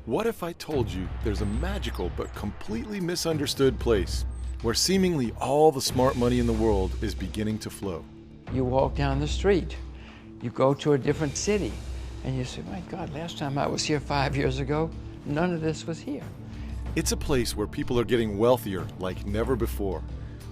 What if I told you there's a magical but completely misunderstood place where seemingly all the smart money in the world is beginning to flow? You walk down the street, you go to a different city, and you say, my God, last time I was here 5 years ago, none of this was here. It's a place where people are getting wealthier like never before,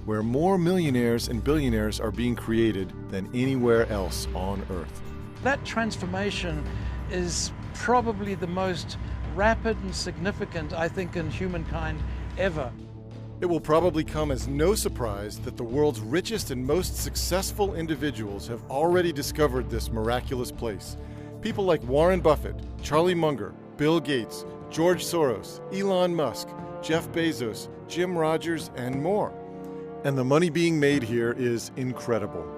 where more millionaires and billionaires are being created than anywhere else on Earth. That transformation is probably the most rapid and significant, I think, in humankind ever. It will probably come as no surprise that the world's richest and most successful individuals have already discovered this miraculous place. People like Warren Buffett, Charlie Munger, Bill Gates, George Soros, Elon Musk, Jeff Bezos, Jim Rogers, and more. And the money being made here is incredible.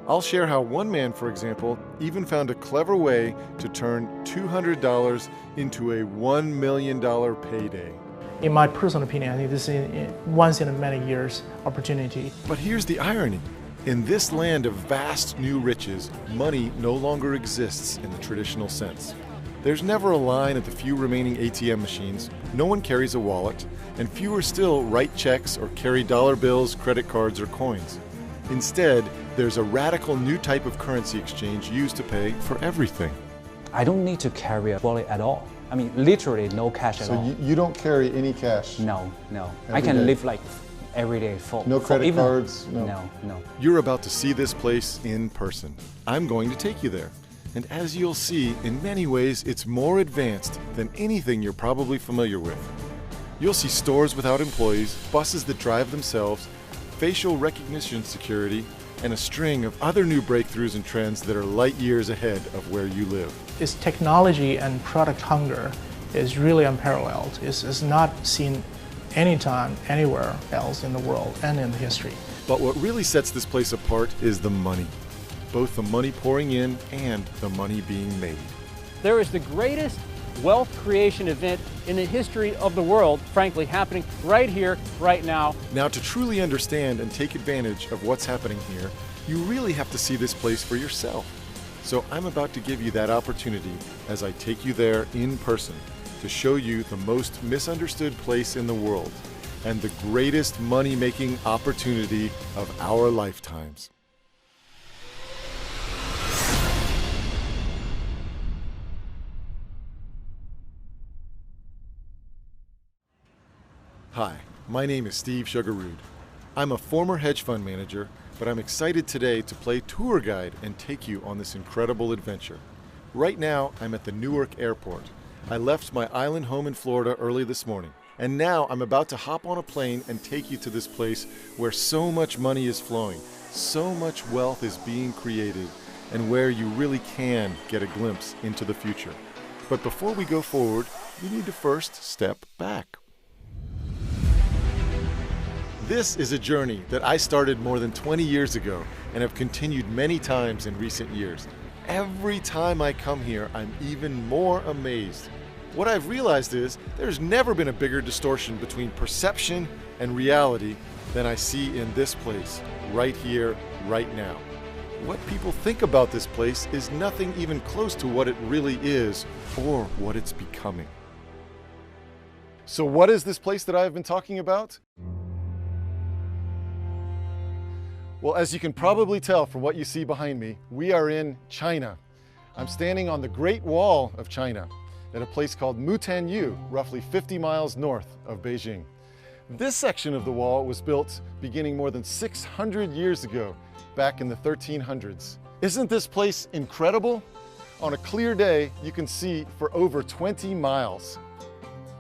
I'll share how one man, for example, even found a clever way to turn $200 into a $1 million payday. In my personal opinion, I think this is a once in a many years opportunity. But here's the irony. In this land of vast new riches, money no longer exists in the traditional sense. There's never a line at the few remaining ATM machines, no one carries a wallet, and fewer still write checks or carry dollar bills, credit cards, or coins. Instead, there's a radical new type of currency exchange used to pay for everything. I don't need to carry a wallet at all. I mean, literally no cash at all. So you don't carry any cash? No. I Every can day? live like every day full. No credit even, cards? No. You're about to see this place in person. I'm going to take you there. And as you'll see, in many ways, it's more advanced than anything you're probably familiar with. You'll see stores without employees, buses that drive themselves, facial recognition security, and a string of other new breakthroughs and trends that are light years ahead of where you live. Its technology and product hunger is really unparalleled. It's not seen anytime, anywhere else in the world and in the history. But what really sets this place apart is the money. Both the money pouring in and the money being made. There is the greatest wealth creation event in the history of the world, frankly, happening right here, right now. Now, to truly understand and take advantage of what's happening here, you really have to see this place for yourself. So I'm about to give you that opportunity as I take you there in person to show you the most misunderstood place in the world and the greatest money-making opportunity of our lifetimes. Hi, my name is Steve Sugarrood. I'm a former hedge fund manager, but I'm excited today to play tour guide and take you on this incredible adventure. Right now, I'm at the Newark Airport. I left my island home in Florida early this morning, and now I'm about to hop on a plane and take you to this place where so much money is flowing, so much wealth is being created, and where you really can get a glimpse into the future. But before we go forward, we need to first step back. This is a journey that I started more than 20 years ago and have continued many times in recent years. Every time I come here, I'm even more amazed. What I've realized is there's never been a bigger distortion between perception and reality than I see in this place, right here, right now. What people think about this place is nothing even close to what it really is or what it's becoming. So what is this place that I've been talking about? Well, as you can probably tell from what you see behind me, we are in China. I'm standing on the Great Wall of China at a place called Mutianyu, roughly 50 miles north of Beijing. This section of the wall was built beginning more than 600 years ago, back in the 1300s. Isn't this place incredible? On a clear day, you can see for over 20 miles.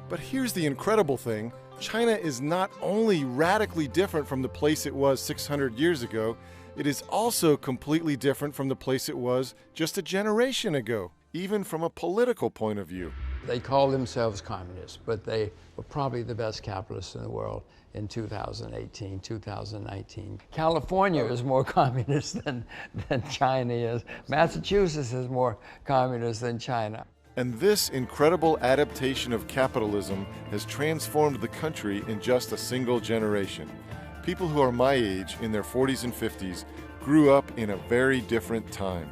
But here's the incredible thing. China is not only radically different from the place it was 600 years ago, it is also completely different from the place it was just a generation ago, even from a political point of view. They call themselves communists, but they were probably the best capitalists in the world in 2018, 2019. California is more communist than China is. Massachusetts is more communist than China. And this incredible adaptation of capitalism has transformed the country in just a single generation. People who are my age, in their 40s and 50s, grew up in a very different time.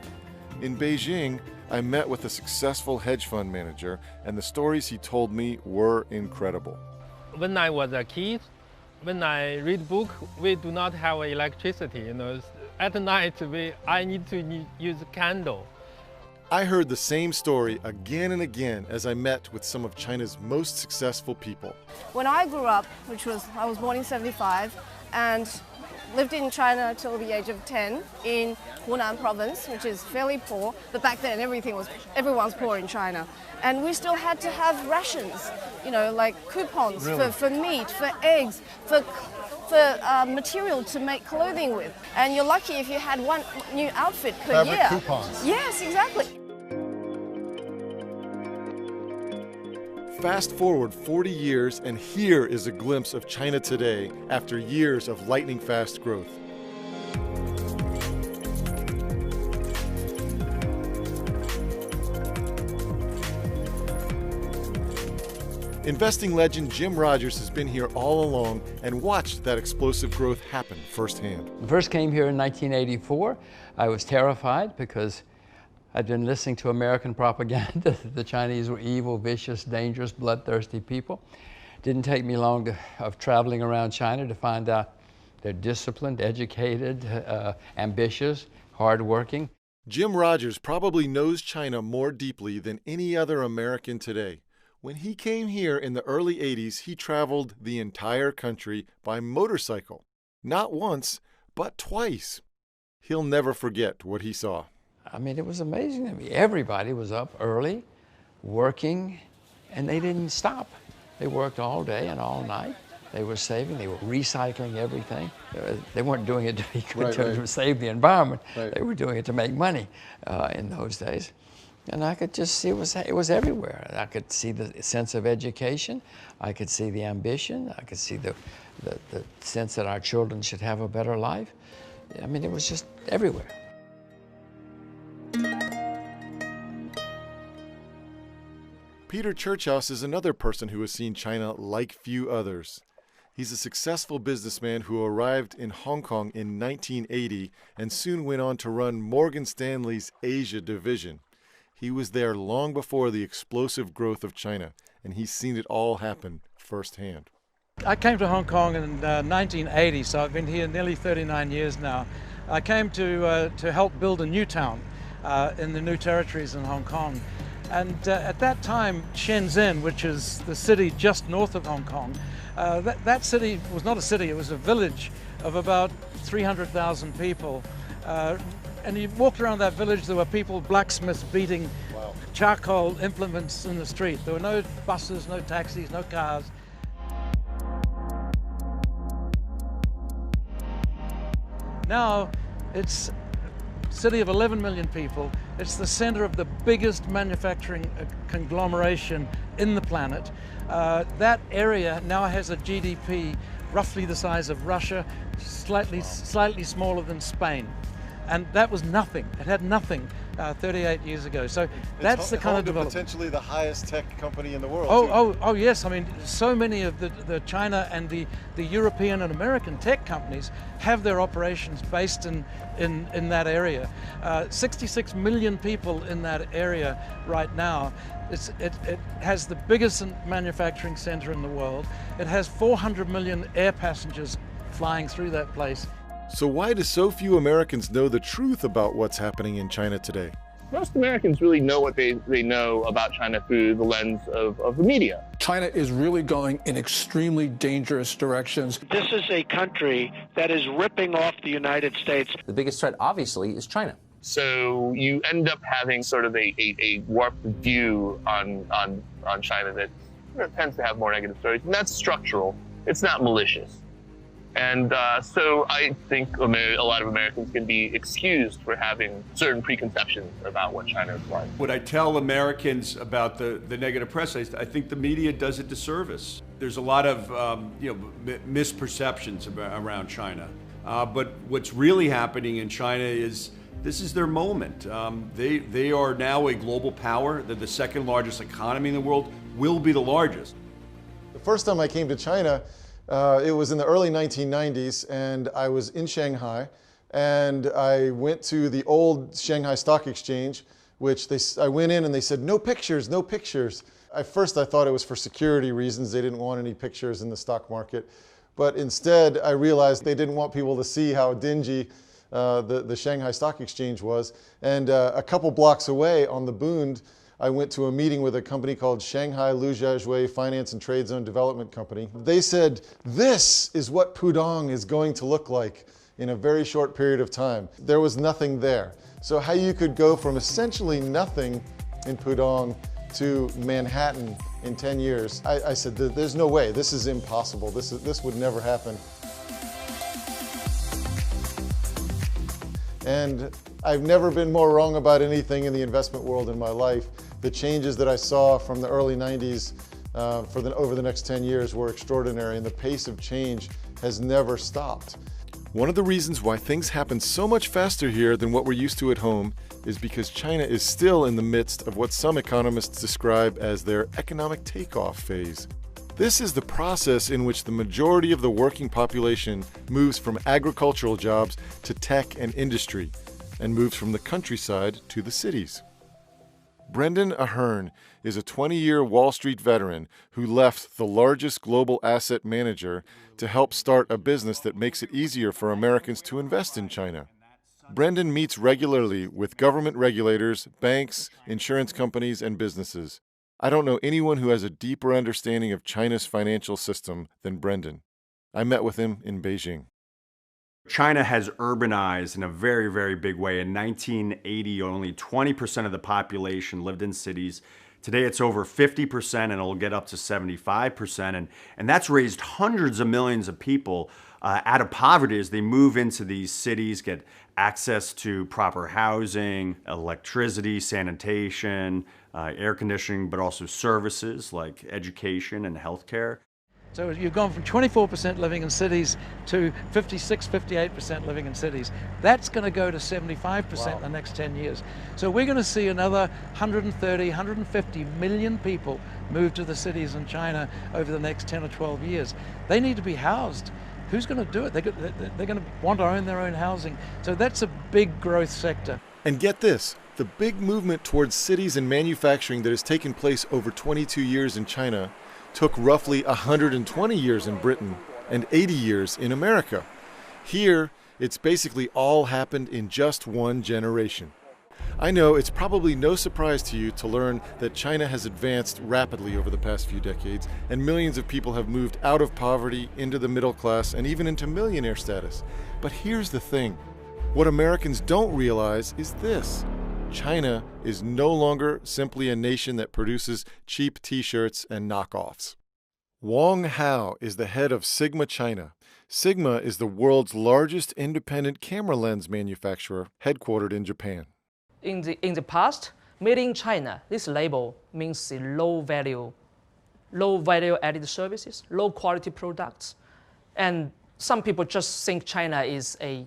In Beijing, I met with a successful hedge fund manager, and the stories he told me were incredible. When I was a kid, when I read book, we do not have electricity. At night I need to use a candle. I heard the same story again and again as I met with some of China's most successful people. When I grew up, I was born in 75 and lived in China till the age of 10 in Hunan province, which is fairly poor, but back then everyone's poor in China. And we still had to have rations, like coupons for meat, for eggs, for material to make clothing with. And you're lucky if you had one new outfit per year. Fabric coupons. Yes, exactly. Fast forward 40 years, and here is a glimpse of China today after years of lightning-fast growth. Investing legend Jim Rogers has been here all along and watched that explosive growth happen firsthand. I first came here in 1984. I was terrified because I'd been listening to American propaganda that the Chinese were evil, vicious, dangerous, bloodthirsty people. Didn't take me long of traveling around China to find out they're disciplined, educated, ambitious, hardworking. Jim Rogers probably knows China more deeply than any other American today. When he came here in the early 80s, he traveled the entire country by motorcycle. Not once, but twice. He'll never forget what he saw. I mean, it was amazing to me. Everybody was up early, working, and they didn't stop. They worked all day and all night. They were saving, they were recycling everything. They weren't doing it to save the environment. Right. They were doing it to make money in those days. And I could just see it was everywhere. I could see the sense of education. I could see the ambition. I could see the sense that our children should have a better life. I mean, it was just everywhere. Peter Churchhouse is another person who has seen China like few others. He's a successful businessman who arrived in Hong Kong in 1980 and soon went on to run Morgan Stanley's Asia division. He was there long before the explosive growth of China, and he's seen it all happen firsthand. I came to Hong Kong in 1980, so I've been here nearly 39 years now. I came to help build a new town in the new territories in Hong Kong. And at that time, Shenzhen, which is the city just north of Hong Kong, that city was not a city, it was a village of about 300,000 people. And you walked around that village, there were people, blacksmiths beating charcoal implements in the street. There were no buses, no taxis, no cars. Now it's a city of 11 million people. It's the center of the biggest manufacturing conglomeration in the planet. That area now has a GDP roughly the size of Russia, slightly smaller than Spain. And that was nothing. It had nothing 38 years ago. So that's the kind of development. Potentially the highest tech company in the world. Oh yes. I mean, so many of the China and the European and American tech companies have their operations based in that area. 66 million people in that area right now. It has the biggest manufacturing center in the world. It has 400 million air passengers flying through that place. So why do so few Americans know the truth about what's happening in China today? Most Americans really know what they know about China through the lens of the media. China is really going in extremely dangerous directions. This is a country that is ripping off the United States. The biggest threat, obviously, is China. So you end up having sort of a warped view on China that tends to have more negative stories, and that's structural. It's not malicious. And so I think a lot of Americans can be excused for having certain preconceptions about what China is like. What I tell Americans about the negative press, I think the media does a disservice. There's a lot of misperceptions around China. But what's really happening in China is this is their moment. They are now a global power. They're the second largest economy in the world, will be the largest. The first time I came to China, it was in the early 1990s, and I was in Shanghai, and I went to the old Shanghai Stock Exchange, which I went in and they said, no pictures, no pictures. At first I thought it was for security reasons. They didn't want any pictures in the stock market. But instead I realized they didn't want people to see how dingy the Shanghai Stock Exchange was. And a couple blocks away on the Bund, I went to a meeting with a company called Shanghai Lujiazhui Finance and Trade Zone Development Company. They said, this is what Pudong is going to look like in a very short period of time. There was nothing there. So how you could go from essentially nothing in Pudong to Manhattan in 10 years, I said, there's no way, this is impossible, this would never happen. And I've never been more wrong about anything in the investment world in my life. The changes that I saw from the early 90s over the next 10 years were extraordinary, and the pace of change has never stopped. One of the reasons why things happen so much faster here than what we're used to at home is because China is still in the midst of what some economists describe as their economic takeoff phase. This is the process in which the majority of the working population moves from agricultural jobs to tech and industry, and moves from the countryside to the cities. Brendan Ahern is a 20-year Wall Street veteran who left the largest global asset manager to help start a business that makes it easier for Americans to invest in China. Brendan meets regularly with government regulators, banks, insurance companies, and businesses. I don't know anyone who has a deeper understanding of China's financial system than Brendan. I met with him in Beijing. China has urbanized in a very, very big way. In 1980, only 20% of the population lived in cities. Today, it's over 50%, and it'll get up to 75%. And that's raised hundreds of millions of people out of poverty as they move into these cities, get access to proper housing, electricity, sanitation, air conditioning, but also services like education and healthcare. So you've gone from 24% living in cities to 56, 58% living in cities. That's going to go to 75% in the next 10 years. So we're going to see another 130, 150 million people move to the cities in China over the next 10 or 12 years. They need to be housed. Who's going to do it? They're going to want to own their own housing. So that's a big growth sector. And get this, the big movement towards cities and manufacturing that has taken place over 22 years in China took roughly 120 years in Britain and 80 years in America. Here, it's basically all happened in just one generation. I know it's probably no surprise to you to learn that China has advanced rapidly over the past few decades, and millions of people have moved out of poverty into the middle class and even into millionaire status. But here's the thing. What Americans don't realize is this. China is no longer simply a nation that produces cheap t-shirts and knockoffs. Wang Hao is the head of Sigma China. Sigma is the world's largest independent camera lens manufacturer, headquartered in Japan. In the past, made in China, this label means low value added services, low quality products. And some people just think China is a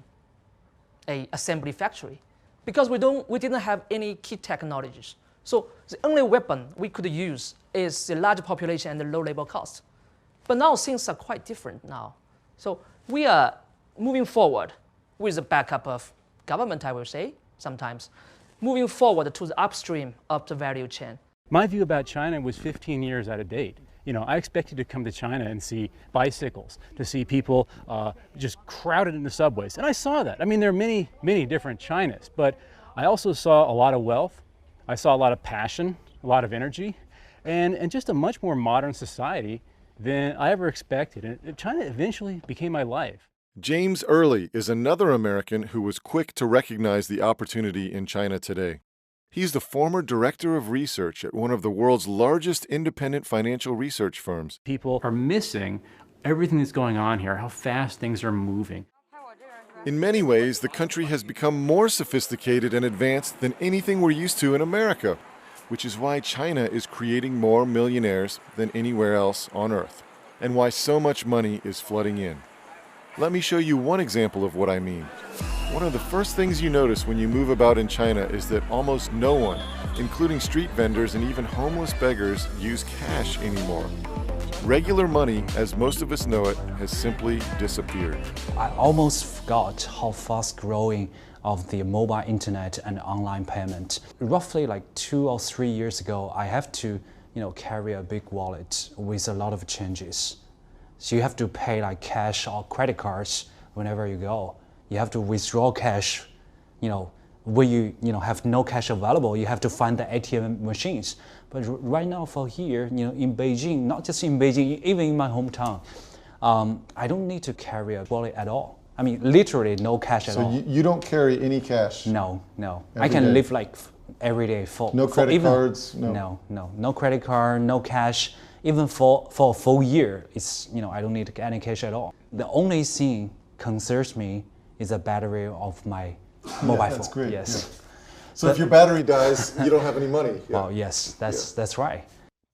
assembly factory, because we didn't have any key technologies. So the only weapon we could use is the large population and the low labor cost. But now things are quite different now. So we are moving forward with the backup of government, I will say, sometimes, moving forward to the upstream of the value chain. My view about China was 15 years out of date. You know, I expected to come to China and see bicycles, to see people just crowded in the subways. And I saw that. I mean, there are many, many different Chinas, but I also saw a lot of wealth. I saw a lot of passion, a lot of energy, and just a much more modern society than I ever expected. And China eventually became my life. James Early is another American who was quick to recognize the opportunity in China today. He's the former director of research at one of the world's largest independent financial research firms. People are missing everything that's going on here, how fast things are moving. In many ways, the country has become more sophisticated and advanced than anything we're used to in America, which is why China is creating more millionaires than anywhere else on Earth, and why so much money is flooding in. Let me show you one example of what I mean. One of the first things you notice when you move about in China is that almost no one, including street vendors and even homeless beggars, use cash anymore. Regular money, as most of us know it, has simply disappeared. I almost forgot how fast growing of the mobile internet and online payment. Roughly like 2 or 3 years ago, I have to, carry a big wallet with a lot of changes. So you have to pay like cash or credit cards whenever you go. You have to withdraw cash, when you have no cash available, you have to find the ATM machines. But right now for here, in Beijing, not just in Beijing, even in my hometown, I don't need to carry a wallet at all. I mean, literally no cash at all. So you don't carry any cash? No. Every I can day. live like every day full. No credit cards? No credit card, no cash. Even for a full year, it's, I don't need any cash at all. The only thing concerns me is the battery of my mobile phone. That's great. Yes. Yeah. So if your battery dies, you don't have any money. Yeah. Oh yes, that's right.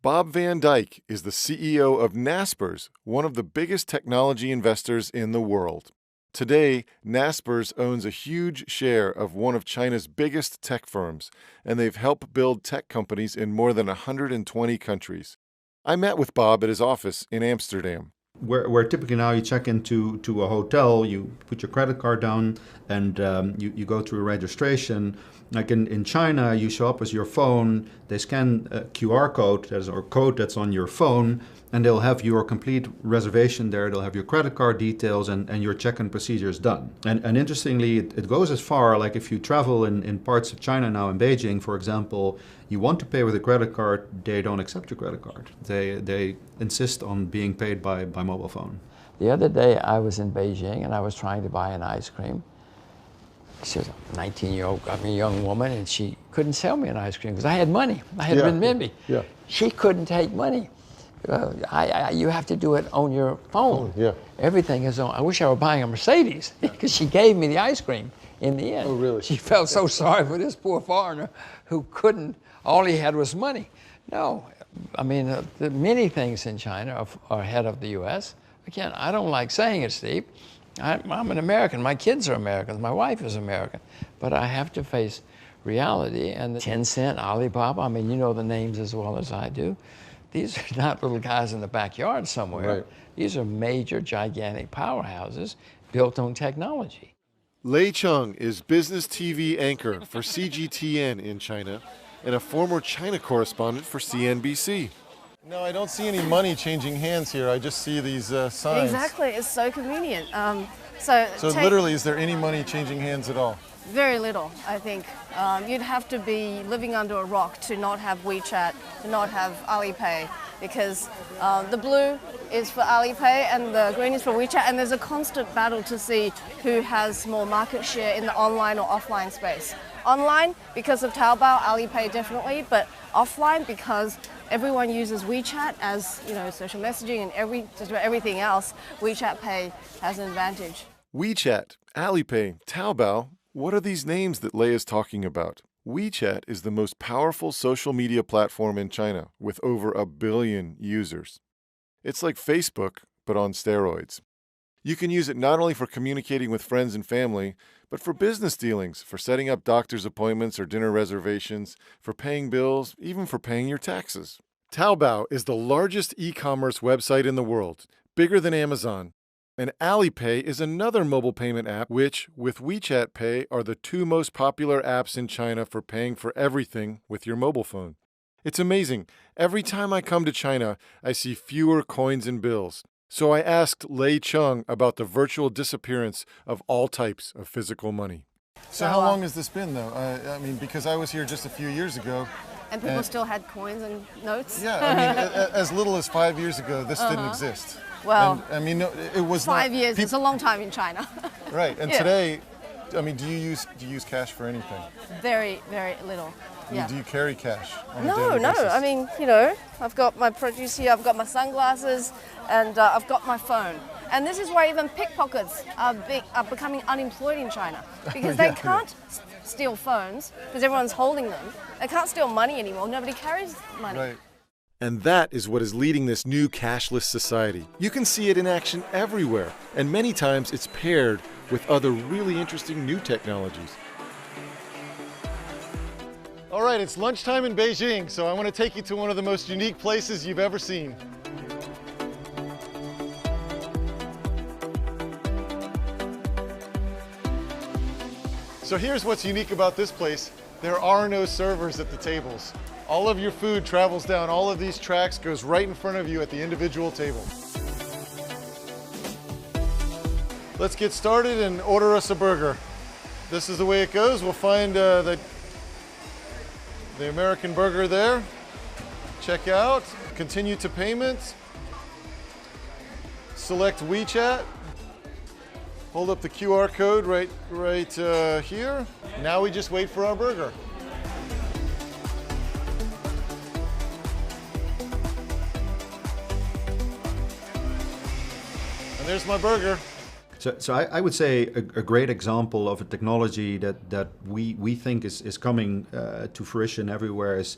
Bob Van Dyke is the CEO of Naspers, one of the biggest technology investors in the world. Today, Naspers owns a huge share of one of China's biggest tech firms, and they've helped build tech companies in more than 120 countries. I met with Bob at his office in Amsterdam. Where typically now you check into a hotel, you put your credit card down, and you go through registration. Like in China, you show up with your phone, they scan a QR code, or code that's on your phone, and they'll have your complete reservation there. They'll have your credit card details and your check-in procedures done. And interestingly, it goes as far, like if you travel in parts of China now, in Beijing, for example, you want to pay with a credit card, they don't accept your credit card. They insist on being paid by mobile phone. The other day I was in Beijing and I was trying to buy an ice cream. She was a 19-year-old, young woman, and she couldn't sell me an ice cream because I had money. I had renminbi. Yeah. She couldn't take money. You have to do it on your phone. Yeah. Everything is on. I wish I were buying a Mercedes because she gave me the ice cream in the end. Oh, really? She felt so sorry for this poor foreigner who couldn't, all he had was money. No, the many things in China are ahead of the U.S. Again, I don't like saying it, Steve. I'm an American. My kids are Americans. My wife is American. But I have to face reality. And Tencent, Alibaba, you know the names as well as I do. These are not little guys in the backyard somewhere. Right. These are major, gigantic powerhouses built on technology. Lei Chung is business TV anchor for CGTN in China and a former China correspondent for CNBC. No, I don't see any money changing hands here. I just see these signs. Exactly, it's so convenient. So literally, is there any money changing hands at all? Very little, I think. You'd have to be living under a rock to not have WeChat, to not have Alipay, because the blue is for Alipay and the green is for WeChat, and there's a constant battle to see who has more market share in the online or offline space. Online, because of Taobao, Alipay definitely, but offline because everyone uses WeChat as, social messaging and just about everything else. WeChat Pay has an advantage. WeChat, Alipay, Taobao, what are these names that Lei is talking about? WeChat is the most powerful social media platform in China with over 1 billion users. It's like Facebook, but on steroids. You can use it not only for communicating with friends and family, but for business dealings, for setting up doctor's appointments or dinner reservations, for paying bills, even for paying your taxes. Taobao is the largest e-commerce website in the world, bigger than Amazon. And Alipay is another mobile payment app which, with WeChat Pay, are the 2 most popular apps in China for paying for everything with your mobile phone. It's amazing. Every time I come to China, I see fewer coins and bills. So I asked Lei Chung about the virtual disappearance of all types of physical money. So how long has this been, though? Because I was here just a few years ago. And people still had coins and notes? Yeah, as little as 5 years ago, this didn't exist. Well, and, it was 5 years. It's a long time in China. Right, and today, do you use cash for anything? Very, very little. Yeah. Do you carry cash? No. I've got my produce here. I've got my sunglasses, and I've got my phone. And this is why even pickpockets are becoming unemployed in China, because they can't steal phones because everyone's holding them. They can't steal money anymore. Nobody carries money. Right. And that is what is leading this new cashless society. You can see it in action everywhere, and many times it's paired with other really interesting new technologies. All right, it's lunchtime in Beijing, so I want to take you to one of the most unique places you've ever seen. So here's what's unique about this place. There are no servers at the tables. All of your food travels down all of these tracks, goes right in front of you at the individual table. Let's get started and order us a burger. This is the way it goes. We'll find the American burger there. Check out, continue to payments. Select WeChat. Hold up the QR code right here. Now we just wait for our burger. And there's my burger. So I would say a great example of a technology that we think is coming to fruition everywhere is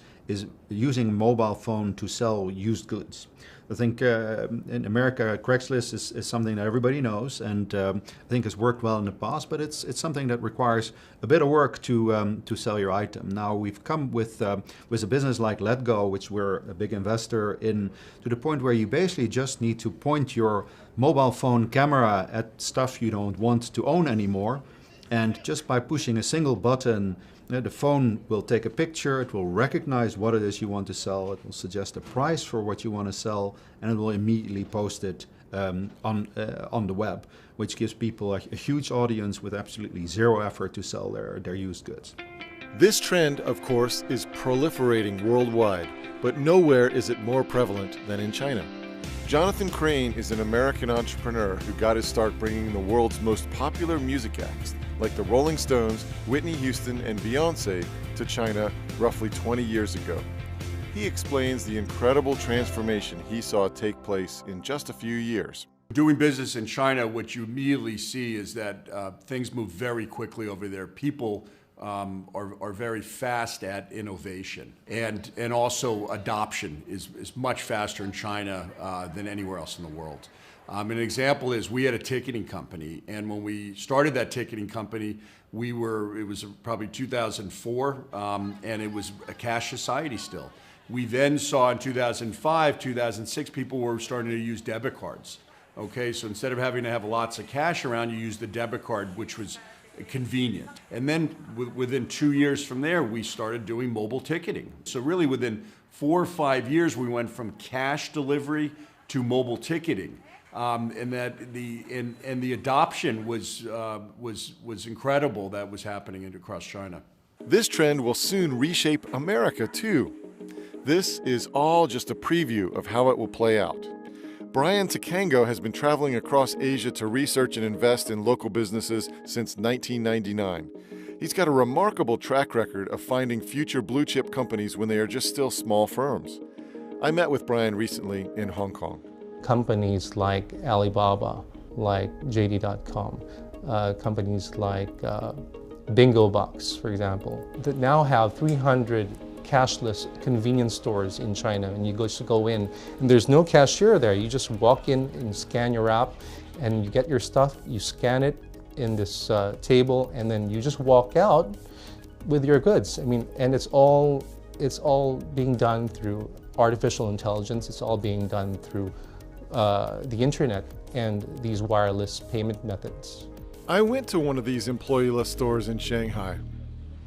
using mobile phone to sell used goods. I think in America, Craigslist is something that everybody knows, and I think has worked well in the past. But it's something that requires a bit of work to sell your item. Now we've come with a business like Letgo, which we're a big investor in, to the point where you basically just need to point your mobile phone camera at stuff you don't want to own anymore, and just by pushing a single button, the phone will take a picture, it will recognize what it is you want to sell, it will suggest a price for what you want to sell, and it will immediately post it on the web, which gives people a huge audience with absolutely zero effort to sell their used goods. This trend, of course, is proliferating worldwide, but nowhere is it more prevalent than in China. Jonathan Crane is an American entrepreneur who got his start bringing the world's most popular music acts, like the Rolling Stones, Whitney Houston, and Beyoncé, to China roughly 20 years ago. He explains the incredible transformation he saw take place in just a few years. Doing business in China, what you immediately see is that things move very quickly over there. People are very fast at innovation, and also adoption is much faster in China than anywhere else in the world. An example is we had a ticketing company, and when we started that ticketing company, it was probably 2004, and it was a cash society still. We then saw in 2005, 2006, people were starting to use debit cards. Okay, so instead of having to have lots of cash around, you use the debit card, which was convenient. And then within 2 years from there, we started doing mobile ticketing. So really within 4 or 5 years, we went from cash delivery to mobile ticketing. And the adoption was incredible that was happening across China. This trend will soon reshape America too. This is all just a preview of how it will play out. Brian Takango has been traveling across Asia to research and invest in local businesses since 1999. He's got a remarkable track record of finding future blue-chip companies when they are just still small firms. I met with Brian recently in Hong Kong. Companies like Alibaba, like JD.com, companies like BingoBox, for example, that now have 300 cashless convenience stores in China, and you just go in and there's no cashier there. You just walk in and scan your app and you get your stuff, you scan it in this table, and then you just walk out with your goods. I mean, and it's all being done through artificial intelligence. It's all being done through the internet and these wireless payment methods. I went to one of these employee-less stores in Shanghai.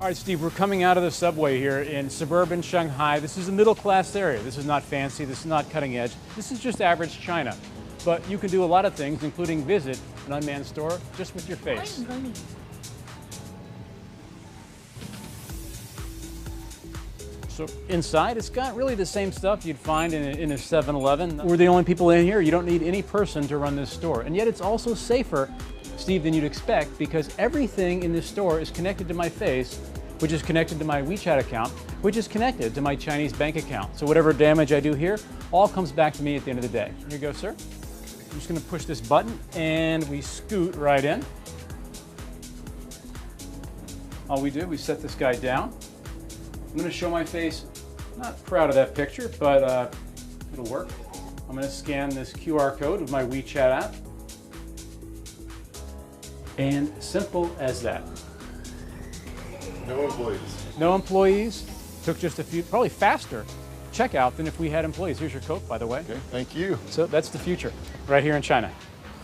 All right, Steve, we're coming out of the subway here in suburban Shanghai. This is a middle-class area. This is not fancy. This is not cutting edge. This is just average China. But you can do a lot of things, including visit an unmanned store just with your face. So inside, it's got really the same stuff you'd find in a 7-Eleven. We're the only people in here. You don't need any person to run this store. And yet it's also safer, Steve, than you'd expect, because everything in this store is connected to my face, which is connected to my WeChat account, which is connected to my Chinese bank account. So whatever damage I do here, all comes back to me at the end of the day. Here you go, sir. I'm just gonna push this button and we scoot right in. All we do, we set this guy down. I'm gonna show my face. I'm not proud of that picture, but it'll work. I'm gonna scan this QR code with my WeChat app. And simple as that. No employees. No employees. Took just a few, probably faster checkout than if we had employees. Here's your Coke, by the way. Okay, thank you. So that's the future, right here in China.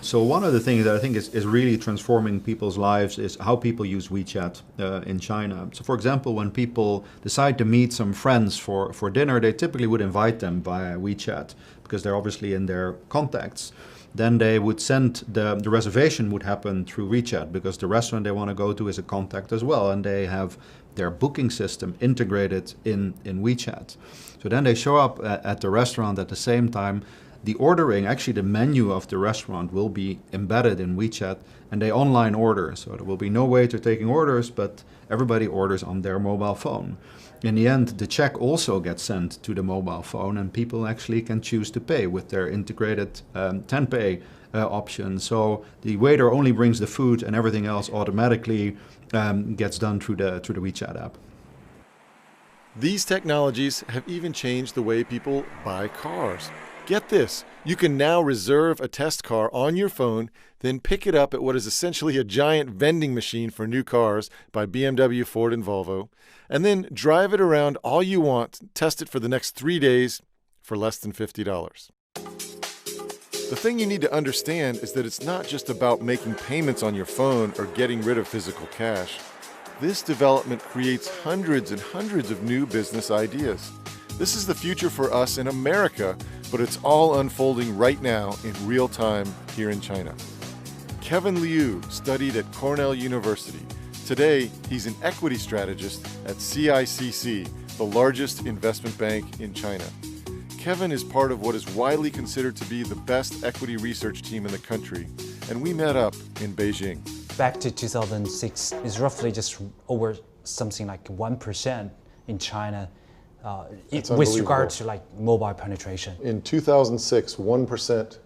So one of the things that I think is really transforming people's lives is how people use WeChat in China. So for example, when people decide to meet some friends for dinner, they typically would invite them via WeChat because they're obviously in their contacts. Then they would send, the reservation would happen through WeChat because the restaurant they want to go to is a contact as well, and they have their booking system integrated in WeChat. So then they show up at the restaurant at the same time. The ordering, actually the menu of the restaurant will be embedded in WeChat, and they online order. So there will be no waiter taking orders, but everybody orders on their mobile phone. In the end, the check also gets sent to the mobile phone, and people actually can choose to pay with their integrated Tenpay option. So the waiter only brings the food, and everything else automatically gets done through the WeChat app. These technologies have even changed the way people buy cars. Get this, you can now reserve a test car on your phone, then pick it up at what is essentially a giant vending machine for new cars by BMW, Ford, and Volvo, and then drive it around all you want, test it for the next 3 days for less than $50. The thing you need to understand is that it's not just about making payments on your phone or getting rid of physical cash. This development creates hundreds and hundreds of new business ideas. This is the future for us in America, but it's all unfolding right now in real time here in China. Kevin Liu studied at Cornell University. Today, he's an equity strategist at CICC, the largest investment bank in China. Kevin is part of what is widely considered to be the best equity research team in the country, and we met up in Beijing. Back to 2006, it's roughly just over something like 1% in China with regard to like mobile penetration. In 2006, 1%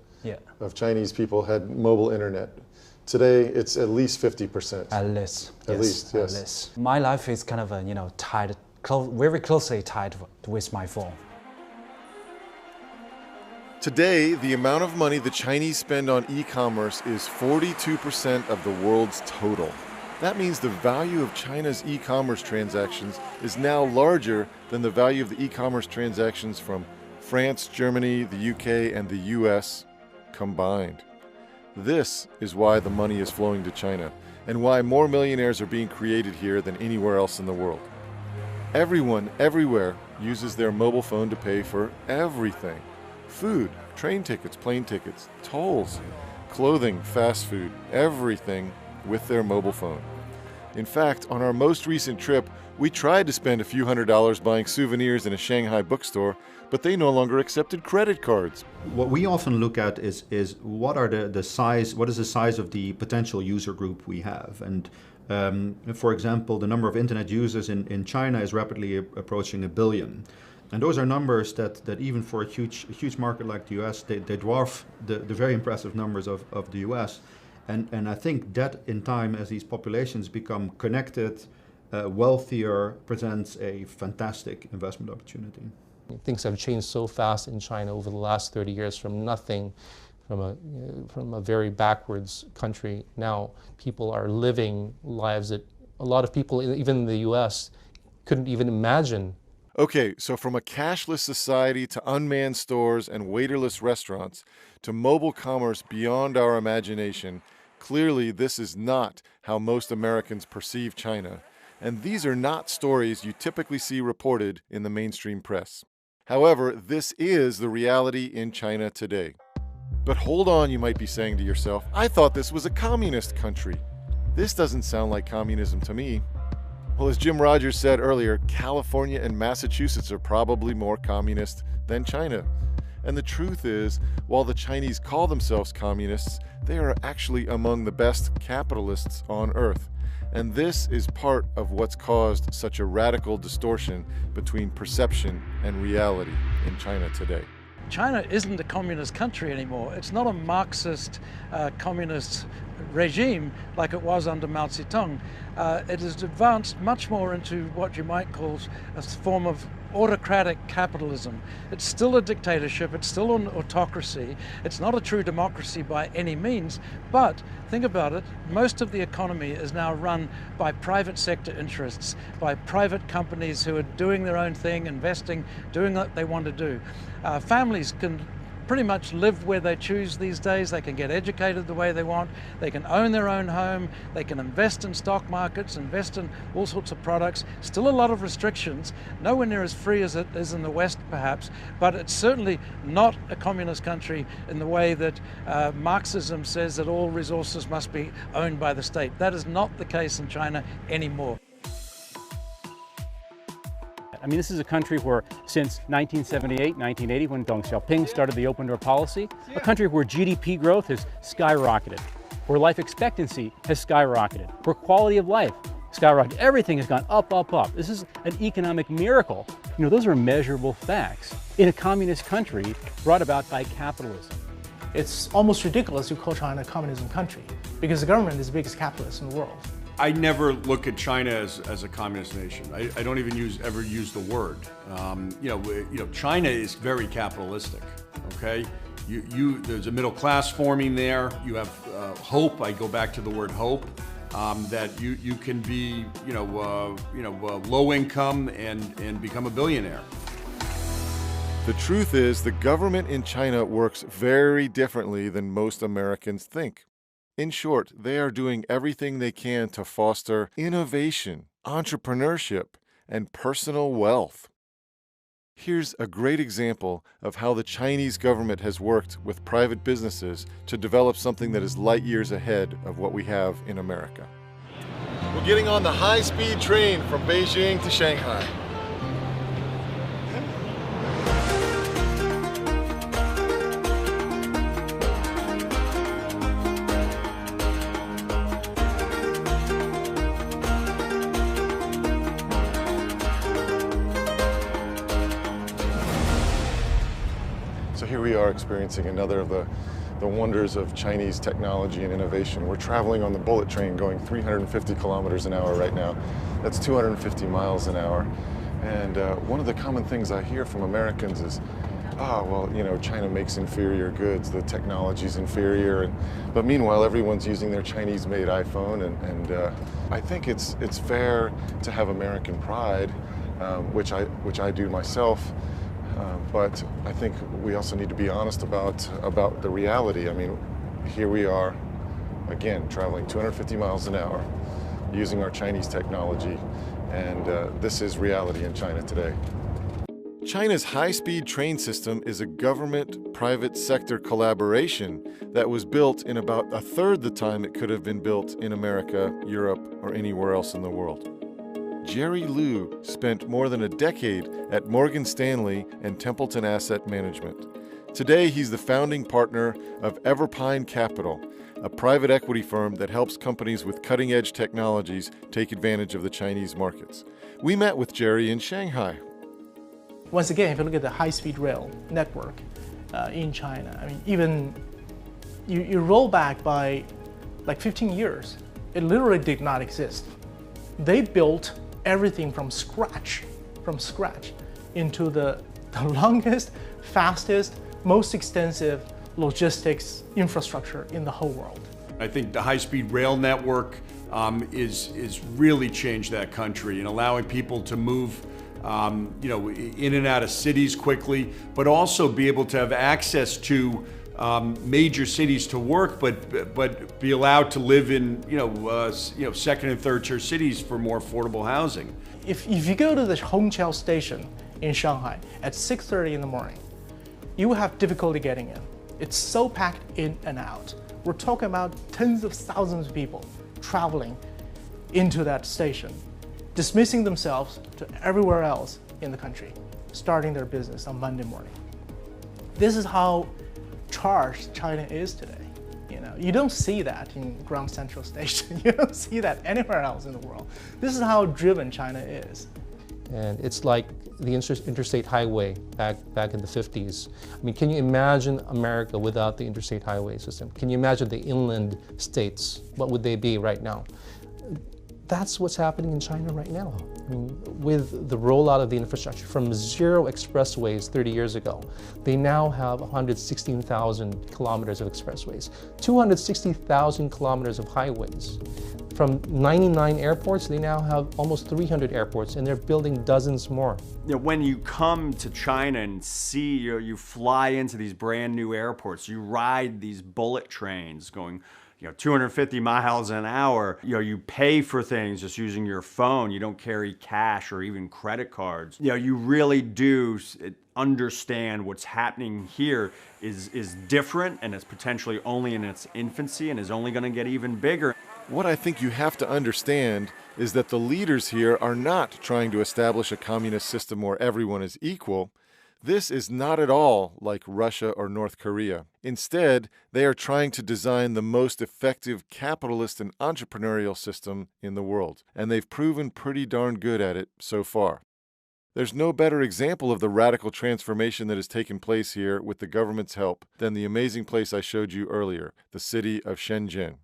of Chinese people had mobile internet. Today, it's at least 50%. At least. At least, yes. At least. My life is kind of, tied, very closely tied with my phone. Today, the amount of money the Chinese spend on e-commerce is 42% of the world's total. That means the value of China's e-commerce transactions is now larger than the value of the e-commerce transactions from France, Germany, the UK, and the US combined. This is why the money is flowing to China, and why more millionaires are being created here than anywhere else in the world. Everyone, everywhere, uses their mobile phone to pay for everything. Food, train tickets, plane tickets, tolls, clothing, fast food, everything with their mobile phone. In fact, on our most recent trip, we tried to spend a few $100s buying souvenirs in a Shanghai bookstore, but they no longer accepted credit cards. What we often look at is what is the size of the potential user group we have. And for example, the number of internet users in China is rapidly approaching 1 billion. And those are numbers that even for a huge market like the US, they dwarf the very impressive numbers of the US. And I think that in time, as these populations become connected, wealthier, presents a fantastic investment opportunity. Things have changed so fast in China over the last 30 years from nothing, from a very backwards country. Now people are living lives that a lot of people, even in the US, couldn't even imagine. Okay, so from a cashless society to unmanned stores and waiterless restaurants to mobile commerce beyond our imagination, clearly this is not how most Americans perceive China. And these are not stories you typically see reported in the mainstream press. However, this is the reality in China today. But hold on, you might be saying to yourself, I thought this was a communist country. This doesn't sound like communism to me. Well, as Jim Rogers said earlier, California and Massachusetts are probably more communist than China. And the truth is, while the Chinese call themselves communists, they are actually among the best capitalists on earth. And this is part of what's caused such a radical distortion between perception and reality in China today. China isn't a communist country anymore. It's not a Marxist communist regime like it was under Mao Zedong. It has advanced much more into what you might call a form of autocratic capitalism. It's still a dictatorship, it's still an autocracy, it's not a true democracy by any means, but think about it, most of the economy is now run by private sector interests, by private companies who are doing their own thing, investing, doing what they want to do. Families can pretty much live where they choose these days. They can get educated the way they want. They can own their own home. They can invest in stock markets, invest in all sorts of products. Still a lot of restrictions, nowhere near as free as it is in the West perhaps, but it's certainly not a communist country in the way that Marxism says that all resources must be owned by the state. That is not the case in China anymore. I mean, this is a country where since 1978, 1980, when Deng Xiaoping started the open door policy, a country where GDP growth has skyrocketed, where life expectancy has skyrocketed, where quality of life skyrocketed. Everything has gone up, up, up. This is an economic miracle. You know, those are measurable facts in a communist country brought about by capitalism. It's almost ridiculous to call China a communism country because the government is the biggest capitalist in the world. I never look at China as a communist nation. I don't even ever use the word. China is very capitalistic. Okay, there's a middle class forming there. You have hope. I go back to the word hope. That you can be low income and become a billionaire. The truth is, the government in China works very differently than most Americans think. In short, they are doing everything they can to foster innovation, entrepreneurship, and personal wealth. Here's a great example of how the Chinese government has worked with private businesses to develop something that is light years ahead of what we have in America. We're getting on the high-speed train from Beijing to Shanghai. So here we are experiencing another of the wonders of Chinese technology and innovation. We're traveling on the bullet train going 350 kilometers an hour right now. That's 250 miles an hour. And one of the common things I hear from Americans is, China makes inferior goods, the technology's inferior. But meanwhile, everyone's using their Chinese-made iPhone. And I think it's fair to have American pride, which I do myself. But I think we also need to be honest about the reality. I mean, here we are, again, traveling 250 miles an hour, using our Chinese technology, and this is reality in China today. China's high-speed train system is a government-private sector collaboration that was built in about a third the time it could have been built in America, Europe, or anywhere else in the world. Jerry Liu spent more than a decade at Morgan Stanley and Templeton Asset Management. Today, he's the founding partner of Everpine Capital, a private equity firm that helps companies with cutting-edge technologies take advantage of the Chinese markets. We met with Jerry in Shanghai. Once again, if you look at the high-speed rail network in China, I mean, even you roll back by like 15 years, it literally did not exist. They built everything from scratch into the longest, fastest, most extensive logistics infrastructure in the whole world. I think the high-speed rail network is really changed that country and allowing people to move in and out of cities quickly, but also be able to have access to major cities to work, but be allowed to live in second and third tier cities for more affordable housing. If you go to the Hongqiao station in Shanghai at 6:30 in the morning, you will have difficulty getting in. It's so packed in and out. We're talking about tens of thousands of people traveling into that station, dismissing themselves to everywhere else in the country, starting their business on Monday morning. This is how charged China is today. You don't see that in Grand Central Station. You don't see that anywhere else in the world. This is how driven China is. And it's like the interstate highway back in the 50s. I mean, can you imagine America without the interstate highway system? Can you imagine the inland states? What would they be right now? That's what's happening in China right now. I mean, with the rollout of the infrastructure from 0 expressways 30 years ago, they now have 116,000 kilometers of expressways, 260,000 kilometers of highways, From 99 airports, they now have almost 300 airports, and they're building dozens more. You know, when you come to China and see, you fly into these brand new airports, you ride these bullet trains going 250 miles an hour. You pay for things just using your phone. You don't carry cash or even credit cards. You really do understand what's happening here is different, and it's potentially only in its infancy and is only going to get even bigger. What I think you have to understand is that the leaders here are not trying to establish a communist system where everyone is equal. This is not at all like Russia or North Korea. Instead, they are trying to design the most effective capitalist and entrepreneurial system in the world, and they've proven pretty darn good at it so far. There's no better example of the radical transformation that has taken place here with the government's help than the amazing place I showed you earlier, the city of Shenzhen.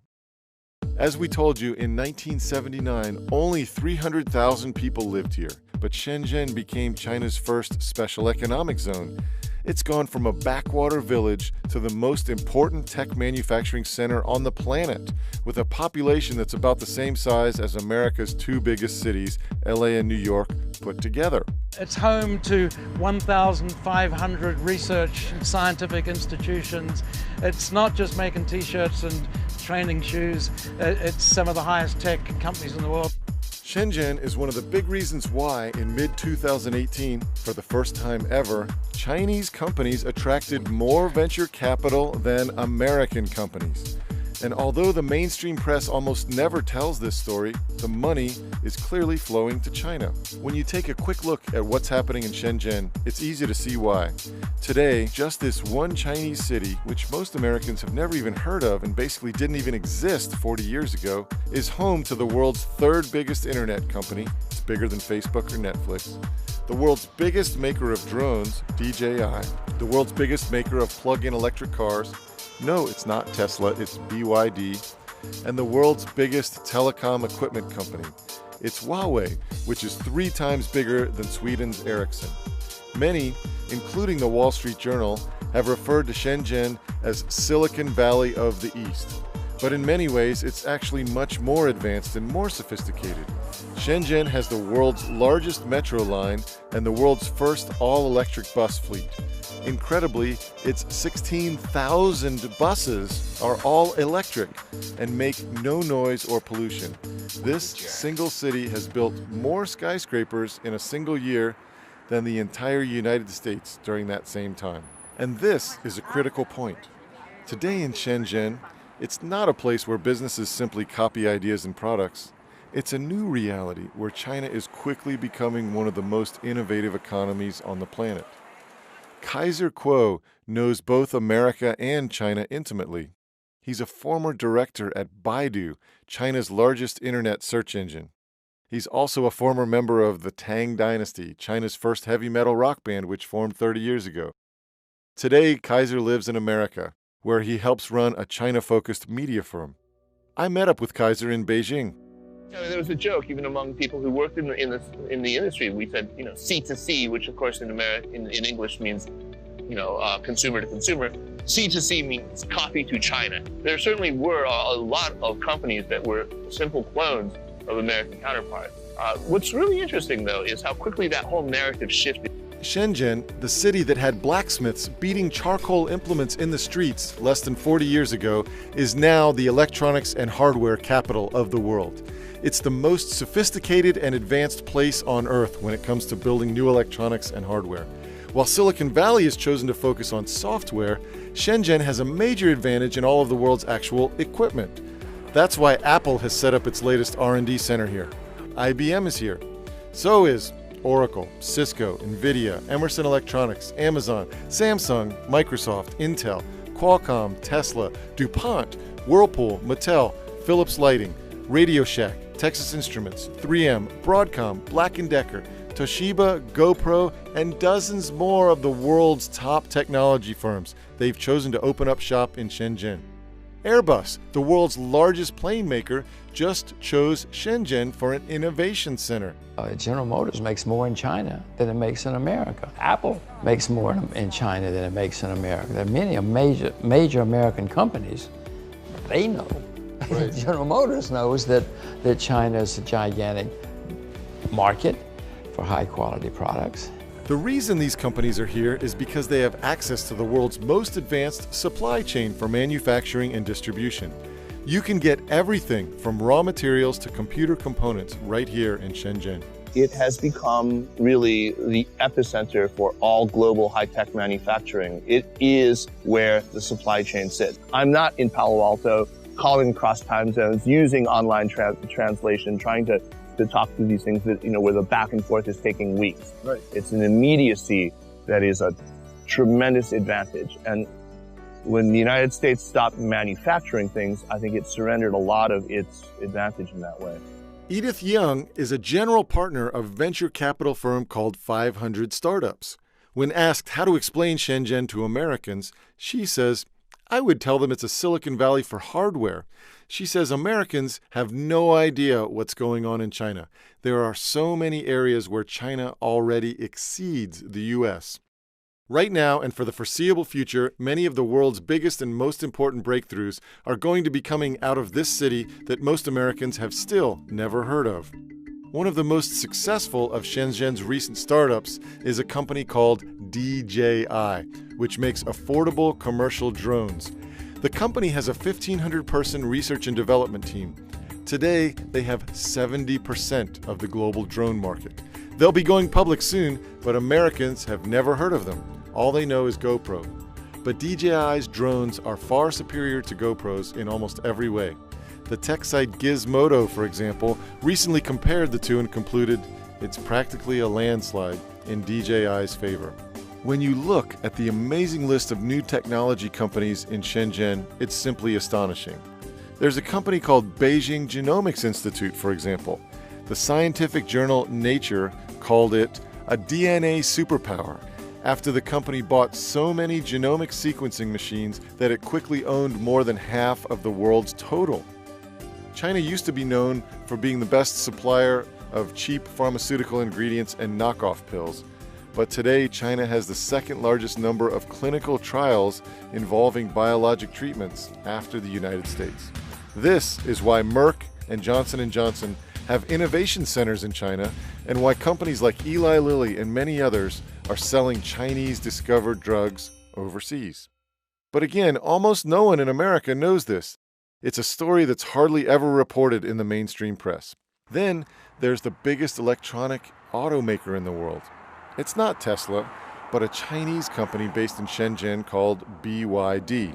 As we told you, in 1979, only 300,000 people lived here, but Shenzhen became China's first special economic zone. It's gone from a backwater village to the most important tech manufacturing center on the planet, with a population that's about the same size as America's two biggest cities, LA and New York, put together. It's home to 1,500 research and scientific institutions. It's not just making t-shirts and training shoes, it's some of the highest tech companies in the world. Shenzhen is one of the big reasons why, in mid-2018, for the first time ever, Chinese companies attracted more venture capital than American companies. And although the mainstream press almost never tells this story, the money is clearly flowing to China. When you take a quick look at what's happening in Shenzhen, it's easy to see why. Today, just this one Chinese city, which most Americans have never even heard of and basically didn't even exist 40 years ago, is home to the world's third biggest internet company. It's bigger than Facebook or Netflix. The world's biggest maker of drones, DJI. The world's biggest maker of plug-in electric cars. No, it's not Tesla, it's BYD. And the world's biggest telecom equipment company. It's Huawei, which is 3 times bigger than Sweden's Ericsson. Many, including the Wall Street Journal, have referred to Shenzhen as Silicon Valley of the East. But in many ways, it's actually much more advanced and more sophisticated. Shenzhen has the world's largest metro line and the world's first all-electric bus fleet. Incredibly, its 16,000 buses are all electric and make no noise or pollution. This single city has built more skyscrapers in a single year than the entire United States during that same time. And this is a critical point. Today in Shenzhen, it's not a place where businesses simply copy ideas and products. It's a new reality where China is quickly becoming one of the most innovative economies on the planet. Kaiser Kuo knows both America and China intimately. He's a former director at Baidu, China's largest internet search engine. He's also a former member of the Tang Dynasty, China's first heavy metal rock band which formed 30 years ago. Today, Kaiser lives in America, where he helps run a China-focused media firm. I met up with Kaiser in Beijing. There was a joke even among people who worked in the industry. We said, C2C, which of course in English means, consumer to consumer. C2C means copy to China. There certainly were a lot of companies that were simple clones of American counterparts. What's really interesting, though, is how quickly that whole narrative shifted. Shenzhen, the city that had blacksmiths beating charcoal implements in the streets less than 40 years ago, is now the electronics and hardware capital of the world. It's the most sophisticated and advanced place on Earth when it comes to building new electronics and hardware. While Silicon Valley has chosen to focus on software, Shenzhen has a major advantage in all of the world's actual equipment. That's why Apple has set up its latest R&D center here. IBM is here. So is Oracle, Cisco, Nvidia, Emerson Electronics, Amazon, Samsung, Microsoft, Intel, Qualcomm, Tesla, DuPont, Whirlpool, Mattel, Philips Lighting, Radio Shack, Texas Instruments, 3M, Broadcom, Black & Decker, Toshiba, GoPro, and dozens more of the world's top technology firms. They've chosen to open up shop in Shenzhen. Airbus, the world's largest plane maker, just chose Shenzhen for an innovation center. General Motors makes more in China than it makes in America. Apple makes more in China than it makes in America. There are many major American companies. They know Right. General Motors knows that China is a gigantic market for high-quality products. The reason these companies are here is because they have access to the world's most advanced supply chain for manufacturing and distribution. You can get everything from raw materials to computer components right here in Shenzhen. It has become really the epicenter for all global high-tech manufacturing. It is where the supply chain sits. I'm not in Palo Alto calling across time zones, using online translation, trying to talk to these things that, where the back and forth is taking weeks. Right. It's an immediacy that is a tremendous advantage. And when the United States stopped manufacturing things, I think it surrendered a lot of its advantage in that way. Edith Young is a general partner of a venture capital firm called 500 Startups. When asked how to explain Shenzhen to Americans, she says, I would tell them it's a Silicon Valley for hardware. She says Americans have no idea what's going on in China. There are so many areas where China already exceeds the U.S. Right now and for the foreseeable future, many of the world's biggest and most important breakthroughs are going to be coming out of this city that most Americans have still never heard of. One of the most successful of Shenzhen's recent startups is a company called DJI, which makes affordable commercial drones. The company has a 1,500-person research and development team. Today, they have 70% of the global drone market. They'll be going public soon, but Americans have never heard of them. All they know is GoPro. But DJI's drones are far superior to GoPros in almost every way. The tech site Gizmodo, for example, recently compared the two and concluded it's practically a landslide in DJI's favor. When you look at the amazing list of new technology companies in Shenzhen, it's simply astonishing. There's a company called Beijing Genomics Institute, for example. The scientific journal Nature called it a DNA superpower after the company bought so many genomic sequencing machines that it quickly owned more than half of the world's total. China used to be known for being the best supplier of cheap pharmaceutical ingredients and knockoff pills, but today China has the second largest number of clinical trials involving biologic treatments after the United States. This is why Merck and Johnson & Johnson have innovation centers in China, and why companies like Eli Lilly and many others are selling Chinese-discovered drugs overseas. But again, almost no one in America knows this. It's a story that's hardly ever reported in the mainstream press. Then there's the biggest electronic automaker in the world. It's not Tesla, but a Chinese company based in Shenzhen called BYD.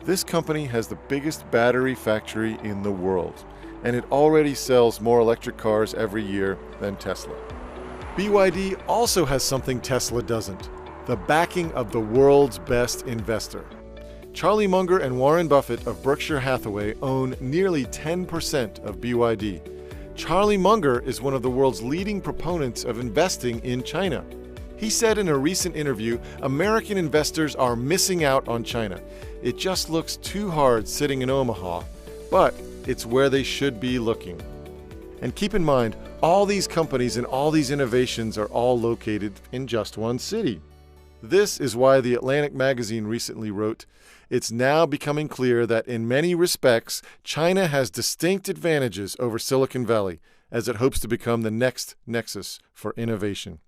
This company has the biggest battery factory in the world, and it already sells more electric cars every year than Tesla. BYD also has something Tesla doesn't: the backing of the world's best investor. Charlie Munger and Warren Buffett of Berkshire Hathaway own nearly 10% of BYD. Charlie Munger is one of the world's leading proponents of investing in China. He said in a recent interview, American investors are missing out on China. It just looks too hard sitting in Omaha, but it's where they should be looking. And keep in mind, all these companies and all these innovations are all located in just one city. This is why The Atlantic magazine recently wrote, "It's now becoming clear that in many respects, China has distinct advantages over Silicon Valley as it hopes to become the next nexus for innovation."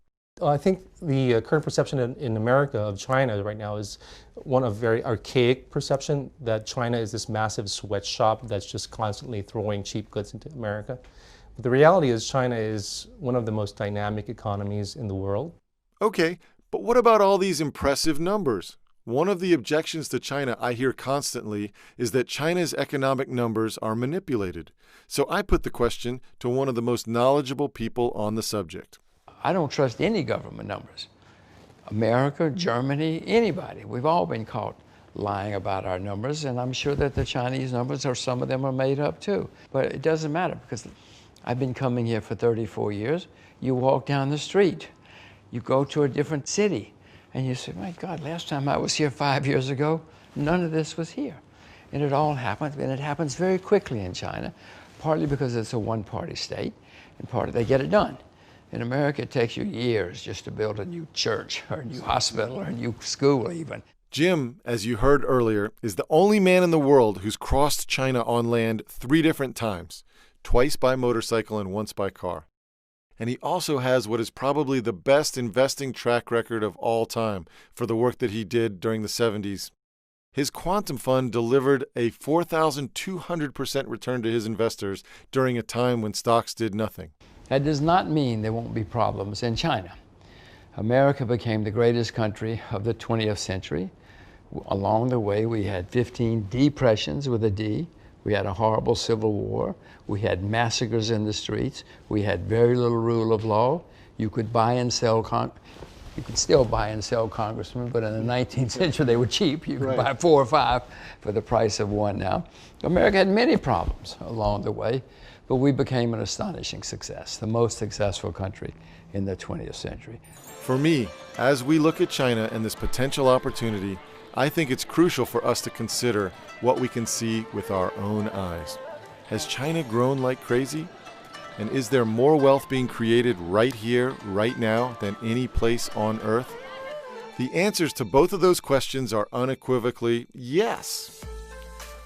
I think the current perception in America of China right now is one of very archaic perception that China is this massive sweatshop that's just constantly throwing cheap goods into America. But the reality is China is one of the most dynamic economies in the world. Okay, but what about all these impressive numbers? One of the objections to China I hear constantly is that China's economic numbers are manipulated. So I put the question to one of the most knowledgeable people on the subject. I don't trust any government numbers. America, Germany, anybody. We've all been caught lying about our numbers, and I'm sure that the Chinese numbers, or some of them, are made up too. But it doesn't matter, because I've been coming here for 34 years. You walk down the street, you go to a different city, and you say, my God, last time I was here 5 years ago, none of this was here. And it all happens, and it happens very quickly in China, partly because it's a one-party state, and partly they get it done. In America, it takes you years just to build a new church, or a new hospital, or a new school even. Jim, as you heard earlier, is the only man in the world who's crossed China on land 3 different times, twice by motorcycle and once by car. And he also has what is probably the best investing track record of all time for the work that he did during the 70s. His quantum fund delivered a 4,200% return to his investors during a time when stocks did nothing. That does not mean there won't be problems in China. America became the greatest country of the 20th century. Along the way, we had 15 depressions with a D. We had a horrible civil war. We had massacres in the streets. We had very little rule of law. You could buy and sell, you could still buy and sell congressmen, but in the 19th century they were cheap. You could buy 4 or 5 for the price of 1 now. America had many problems along the way, but we became an astonishing success, the most successful country in the 20th century. For me, as we look at China and this potential opportunity, I think it's crucial for us to consider what we can see with our own eyes. Has China grown like crazy? And is there more wealth being created right here, right now, than any place on Earth? The answers to both of those questions are unequivocally yes.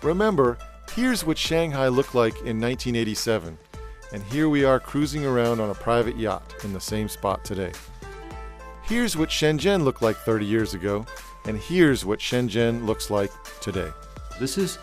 Remember, here's what Shanghai looked like in 1987, and here we are cruising around on a private yacht in the same spot today. Here's what Shenzhen looked like 30 years ago, and here's what Shenzhen looks like today. This is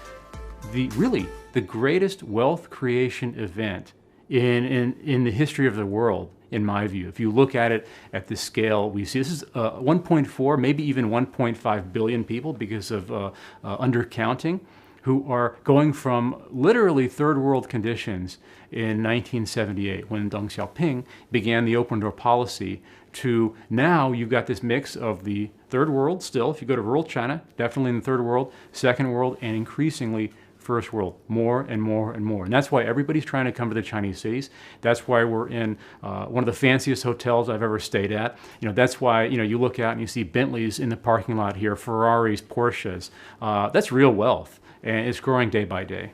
really the greatest wealth creation event in the history of the world, in my view. If you look at it at the scale we see, this is 1.4, maybe even 1.5 billion people because of undercounting, who are going from literally third world conditions in 1978 when Deng Xiaoping began the open door policy to now you've got this mix of the third world still, if you go to rural China, definitely in the third world, second world, and increasingly first world, more and more and more. And that's why everybody's trying to come to the Chinese cities. That's why we're in one of the fanciest hotels I've ever stayed at. That's why, you look out and you see Bentleys in the parking lot here, Ferraris, Porsches. That's real wealth, and it's growing day by day.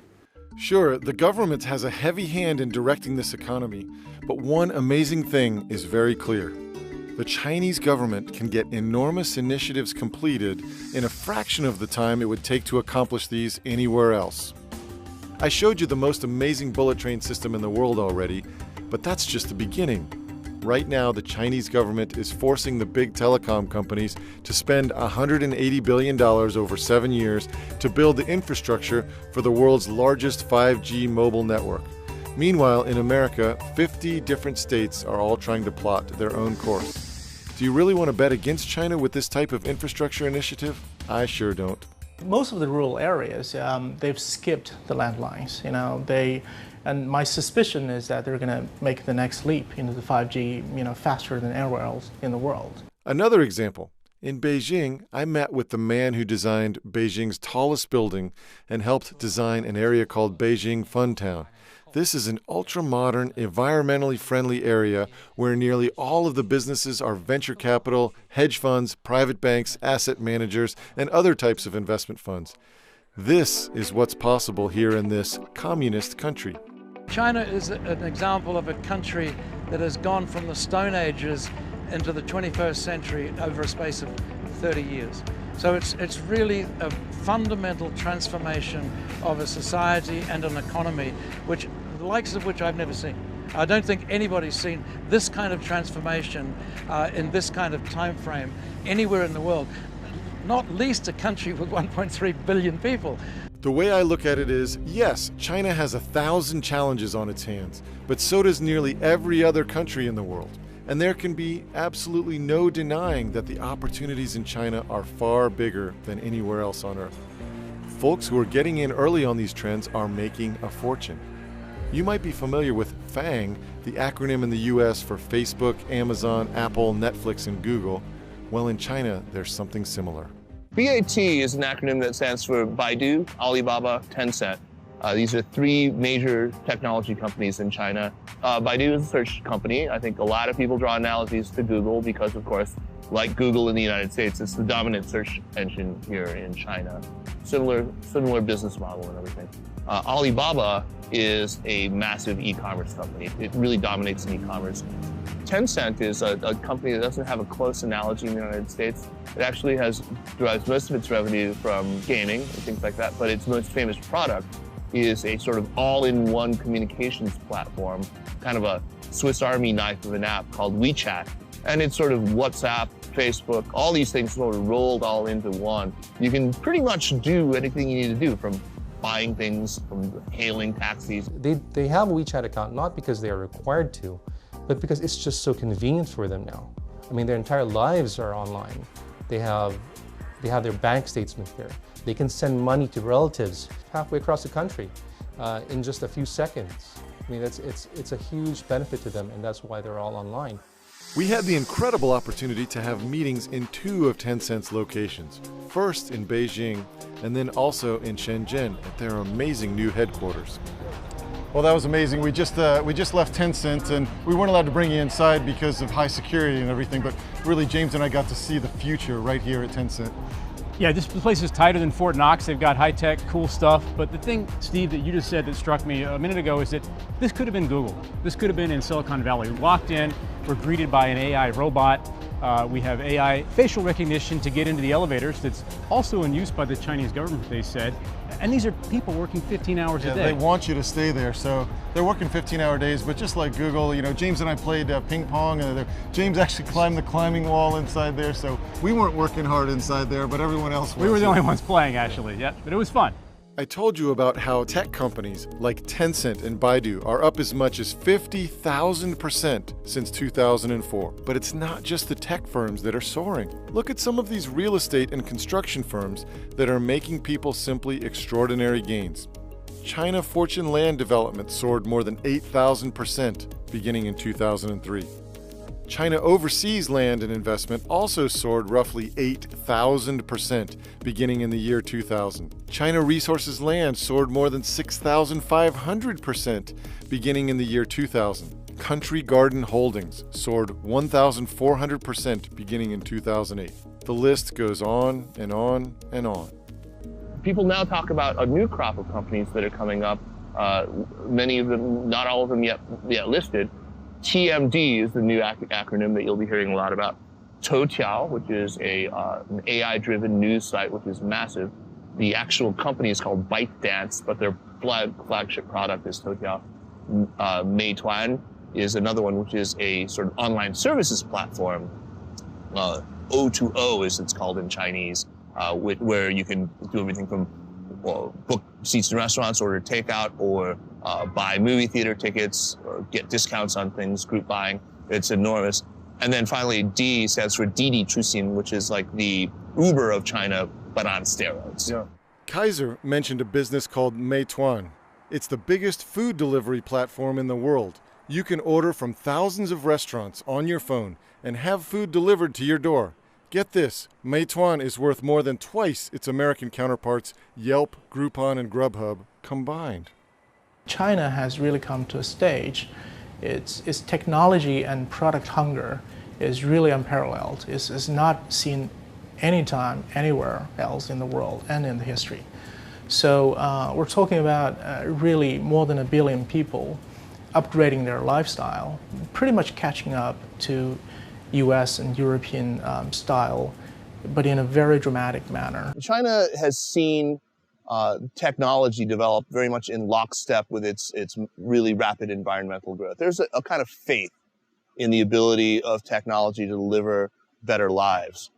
Sure, the government has a heavy hand in directing this economy, but one amazing thing is very clear. The Chinese government can get enormous initiatives completed in a fraction of the time it would take to accomplish these anywhere else. I showed you the most amazing bullet train system in the world already, but that's just the beginning. Right now, the Chinese government is forcing the big telecom companies to spend $180 billion over 7 years to build the infrastructure for the world's largest 5G mobile network. Meanwhile, in America, 50 different states are all trying to plot their own course. Do you really want to bet against China with this type of infrastructure initiative? I sure don't. Most of the rural areas, they've skipped the landlines. And my suspicion is that they're going to make the next leap into the 5G, faster than anywhere else in the world. Another example. In Beijing, I met with the man who designed Beijing's tallest building and helped design an area called Beijing Funtown. This is an ultra-modern, environmentally friendly area where nearly all of the businesses are venture capital, hedge funds, private banks, asset managers, and other types of investment funds. This is what's possible here in this communist country. China is an example of a country that has gone from the Stone Ages into the 21st century over a space of 30 years. So it's really a fundamental transformation of a society and an economy, the likes of which I've never seen. I don't think anybody's seen this kind of transformation in this kind of time frame anywhere in the world, not least a country with 1.3 billion people. The way I look at it is, yes, China has 1,000 challenges on its hands, but so does nearly every other country in the world. And there can be absolutely no denying that the opportunities in China are far bigger than anywhere else on Earth. Folks who are getting in early on these trends are making a fortune. You might be familiar with FANG, the acronym in the US for Facebook, Amazon, Apple, Netflix, and Google. Well, in China, there's something similar. BAT is an acronym that stands for Baidu, Alibaba, Tencent. These are 3 major technology companies in China. Baidu is a search company. I think a lot of people draw analogies to Google because, of course, like Google in the United States, it's the dominant search engine here in China. Similar business model and everything. Alibaba is a massive e-commerce company. It really dominates in e-commerce. Tencent is a company that doesn't have a close analogy in the United States. It actually derives most of its revenue from gaming and things like that, but its most famous product is a sort of all-in-one communications platform, kind of a Swiss Army knife of an app called WeChat. And it's sort of WhatsApp, Facebook, all these things sort of rolled all into one. You can pretty much do anything you need to do, from buying things, from hailing taxis. They have a WeChat account not because they are required to, but because it's just so convenient for them now. I mean, their entire lives are online. They have their bank statements there. They can send money to relatives halfway across the country in just a few seconds. I mean, it's a huge benefit to them, and that's why they're all online. We had the incredible opportunity to have meetings in 2 of Tencent's locations. First in Beijing, and then also in Shenzhen at their amazing new headquarters. Well, that was amazing. We just left Tencent, and we weren't allowed to bring you inside because of high security and everything, but really James and I got to see the future right here at Tencent. Yeah, this place is tighter than Fort Knox. They've got high-tech, cool stuff. But the thing, Steve, that you just said that struck me a minute ago is that this could have been Google. This could have been in Silicon Valley. We walked in, we're greeted by an AI robot. We have AI facial recognition to get into the elevators that's also in use by the Chinese government, they said. And these are people working 15 hours a day. They want you to stay there, so they're working 15-hour days, but just like Google, you know, James and I played ping pong, and James actually climbed the climbing wall inside there, so we weren't working hard inside there, but everyone else was. We were the only ones playing, actually, yeah, but it was fun. I told you about how tech companies like Tencent and Baidu are up as much as 50,000% since 2004. But it's not just the tech firms that are soaring. Look at some of these real estate and construction firms that are making people simply extraordinary gains. China Fortune Land Development soared more than 8,000% beginning in 2003. China Overseas Land and Investment also soared roughly 8,000% beginning in the year 2000. China Resources Land soared more than 6,500% beginning in the year 2000. Country Garden Holdings soared 1,400% beginning in 2008. The list goes on and on and on. People now talk about a new crop of companies that are coming up. Many of them, not all of them yet listed. TMD is the new acronym that you'll be hearing a lot about. Toutiao, which is an AI-driven news site, which is massive. The actual company is called ByteDance, but their flagship product is Toutiao. Meituan is another one, which is a sort of online services platform. O2O, as it's called in Chinese, where you can do everything from book seats in restaurants, order takeout, or buy movie theater tickets, or get discounts on things, group buying. It's enormous. And then finally, D stands for Didi Chuxin, which is like the Uber of China, but on steroids. Yeah. Kaiser mentioned a business called Meituan. It's the biggest food delivery platform in the world. You can order from thousands of restaurants on your phone and have food delivered to your door. Get this, Meituan is worth more than twice its American counterparts, Yelp, Groupon, and Grubhub combined. China has really come to a stage. Its technology and product hunger is really unparalleled. It's not seen anytime, anywhere else in the world and in the history. So we're talking about really more than 1 billion people upgrading their lifestyle, pretty much catching up to US and European style, but in a very dramatic manner. China has seen technology develop very much in lockstep with its really rapid environmental growth. There's a kind of faith in the ability of technology to deliver better lives.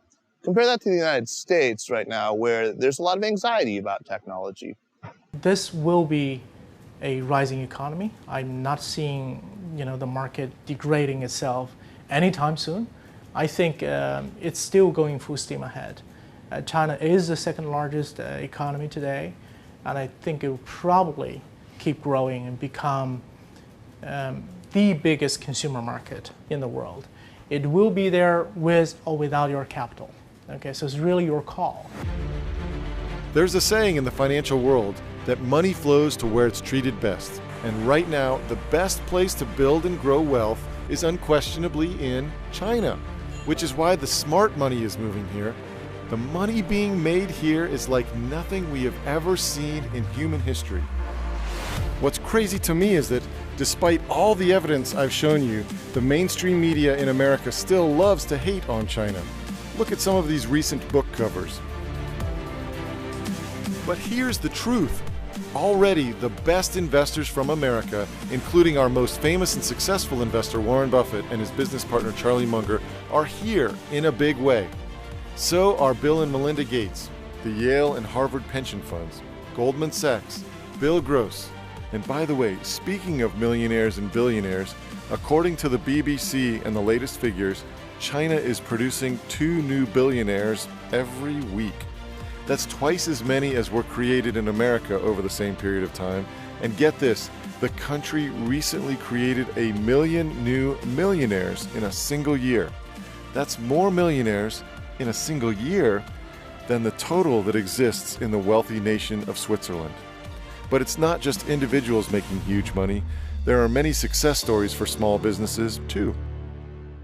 Compare that to the United States right now, where there's a lot of anxiety about technology. This will be a rising economy. I'm not seeing, the market degrading itself anytime soon. I think it's still going full steam ahead. China is the second largest economy today, and I think it will probably keep growing and become the biggest consumer market in the world. It will be there with or without your capital. Okay, so it's really your call. There's a saying in the financial world that money flows to where it's treated best. And right now, the best place to build and grow wealth is unquestionably in China. which is why the smart money is moving here. The money being made here is like nothing we have ever seen in human history. What's crazy to me is that despite all the evidence I've shown you, the mainstream media in America still loves to hate on China. Look at some of these recent book covers. But here's the truth. Already, the best investors from America, including our most famous and successful investor Warren Buffett and his business partner Charlie Munger, are here in a big way. So are Bill and Melinda Gates, the Yale and Harvard pension funds, Goldman Sachs, Bill Gross. And by the way, speaking of millionaires and billionaires, according to the BBC and the latest figures, China is producing 2 new billionaires every week. That's twice as many as were created in America over the same period of time. And get this, the country recently created 1 million new millionaires in a single year. That's more millionaires in a single year than the total that exists in the wealthy nation of Switzerland. But it's not just individuals making huge money. There are many success stories for small businesses too.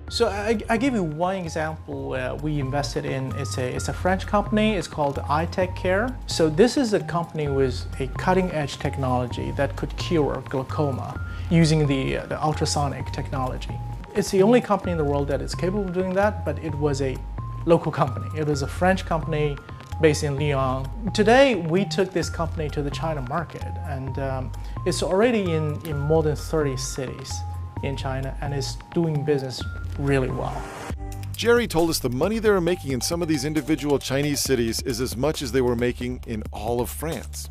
So I give you one example we invested in. It's a French company. It's called iTechCare. So this is a company with a cutting-edge technology that could cure glaucoma using the ultrasonic technology. It's the only company in the world that is capable of doing that, but it was a local company. It was a French company based in Lyon. Today, we took this company to the China market, and it's already in more than 30 cities in China, and is doing business really well. Jerry told us the money they were making in some of these individual Chinese cities is as much as they were making in all of France.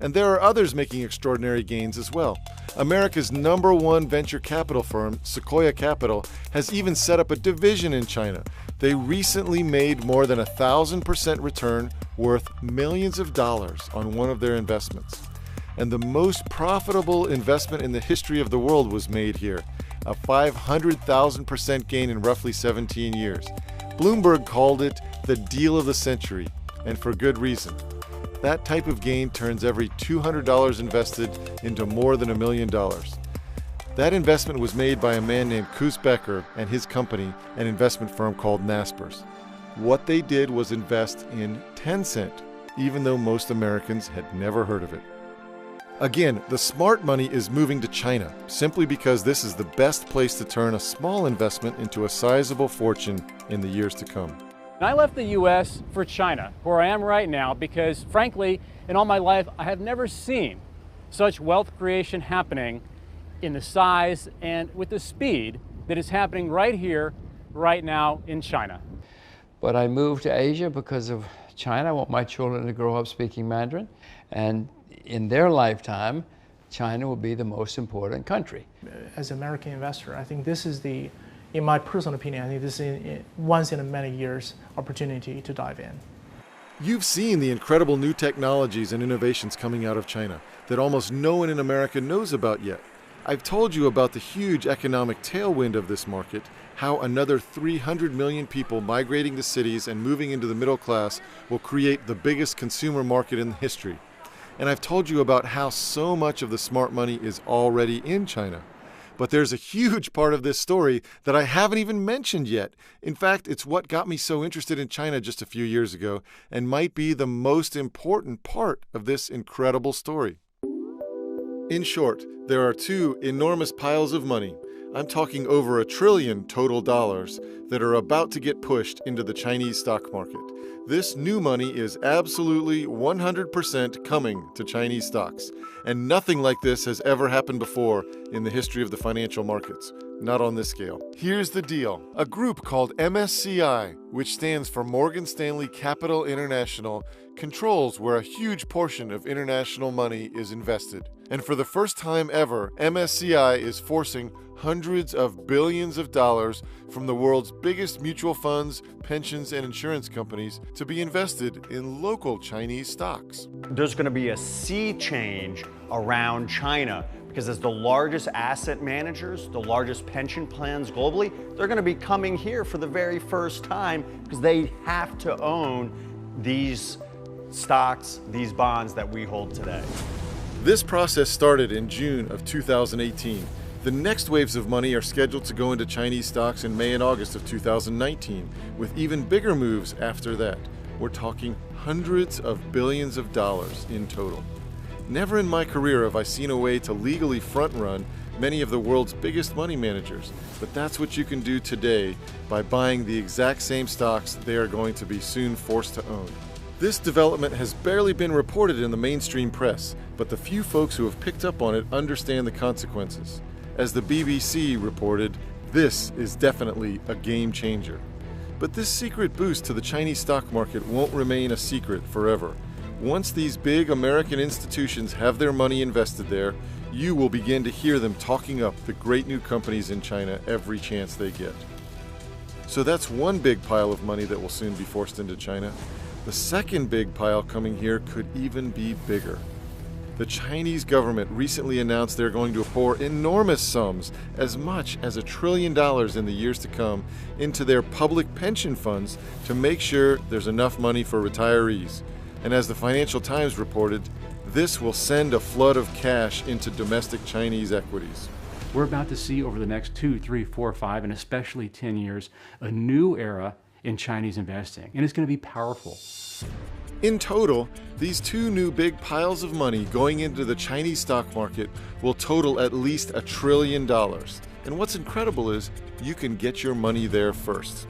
And there are others making extraordinary gains as well. America's #1 venture capital firm, Sequoia Capital, has even set up a division in China. They recently made more than 1,000% return worth millions of dollars on one of their investments. And the most profitable investment in the history of the world was made here, a 500,000% gain in roughly 17 years. Bloomberg called it the deal of the century, and for good reason. That type of gain turns every $200 invested into more than $1 million. That investment was made by a man named Koos Becker and his company, an investment firm called Naspers. What they did was invest in Tencent, even though most Americans had never heard of it. Again, the smart money is moving to China, simply because this is the best place to turn a small investment into a sizable fortune in the years to come. I left the U.S. for China, where I am right now, because frankly, in all my life, I have never seen such wealth creation happening in the size and with the speed that is happening right here, right now in China. But I moved to Asia because of China. I want my children to grow up speaking Mandarin, and in their lifetime, China will be the most important country. As an American investor, I think this is in my personal opinion, I think this is once in a many years opportunity to dive in. You've seen the incredible new technologies and innovations coming out of China that almost no one in America knows about yet. I've told you about the huge economic tailwind of this market, how another 300 million people migrating to cities and moving into the middle class will create the biggest consumer market in history. And I've told you about how so much of the smart money is already in China. But there's a huge part of this story that I haven't even mentioned yet. In fact, it's what got me so interested in China just a few years ago, and might be the most important part of this incredible story. In short, there are 2 enormous piles of money. I'm talking over $1 trillion total dollars that are about to get pushed into the Chinese stock market. This new money is absolutely 100% coming to Chinese stocks. And nothing like this has ever happened before in the history of the financial markets. Not on this scale. Here's the deal. A group called MSCI, which stands for Morgan Stanley Capital International, controls where a huge portion of international money is invested. And for the first time ever, MSCI is forcing hundreds of billions of dollars from the world's biggest mutual funds, pensions, and insurance companies to be invested in local Chinese stocks. There's going to be a sea change around China because as the largest asset managers, the largest pension plans globally, they're going to be coming here for the very first time because they have to own these stocks, these bonds that we hold today. This process started in June of 2018. The next waves of money are scheduled to go into Chinese stocks in May and August of 2019, with even bigger moves after that. We're talking hundreds of billions of dollars in total. Never in my career have I seen a way to legally front-run many of the world's biggest money managers, but that's what you can do today by buying the exact same stocks they are going to be soon forced to own. This development has barely been reported in the mainstream press, but the few folks who have picked up on it understand the consequences. As the BBC reported, this is definitely a game changer. But this secret boost to the Chinese stock market won't remain a secret forever. Once these big American institutions have their money invested there, you will begin to hear them talking up the great new companies in China every chance they get. So that's one big pile of money that will soon be forced into China. The second big pile coming here could even be bigger. The Chinese government recently announced they're going to pour enormous sums, as much as $1 trillion in the years to come, into their public pension funds to make sure there's enough money for retirees. And as the Financial Times reported, this will send a flood of cash into domestic Chinese equities. We're about to see over the next 2, 3, 4, 5, and especially 10 years, a new era in Chinese investing, and it's going to be powerful. In total, these two new big piles of money going into the Chinese stock market will total at least $1 trillion. And what's incredible is you can get your money there first.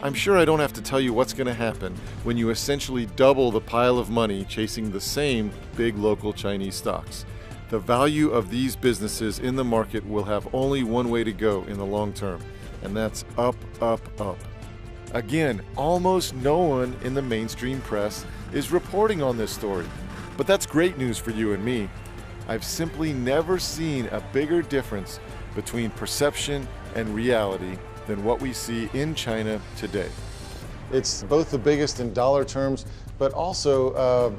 I'm sure I don't have to tell you what's going to happen when you essentially double the pile of money chasing the same big local Chinese stocks. The value of these businesses in the market will have only one way to go in the long term, and that's up, up, up. Again, almost no one in the mainstream press is reporting on this story, but that's great news for you and me. I've simply never seen a bigger difference between perception and reality than what we see in China today. It's both the biggest in dollar terms, but also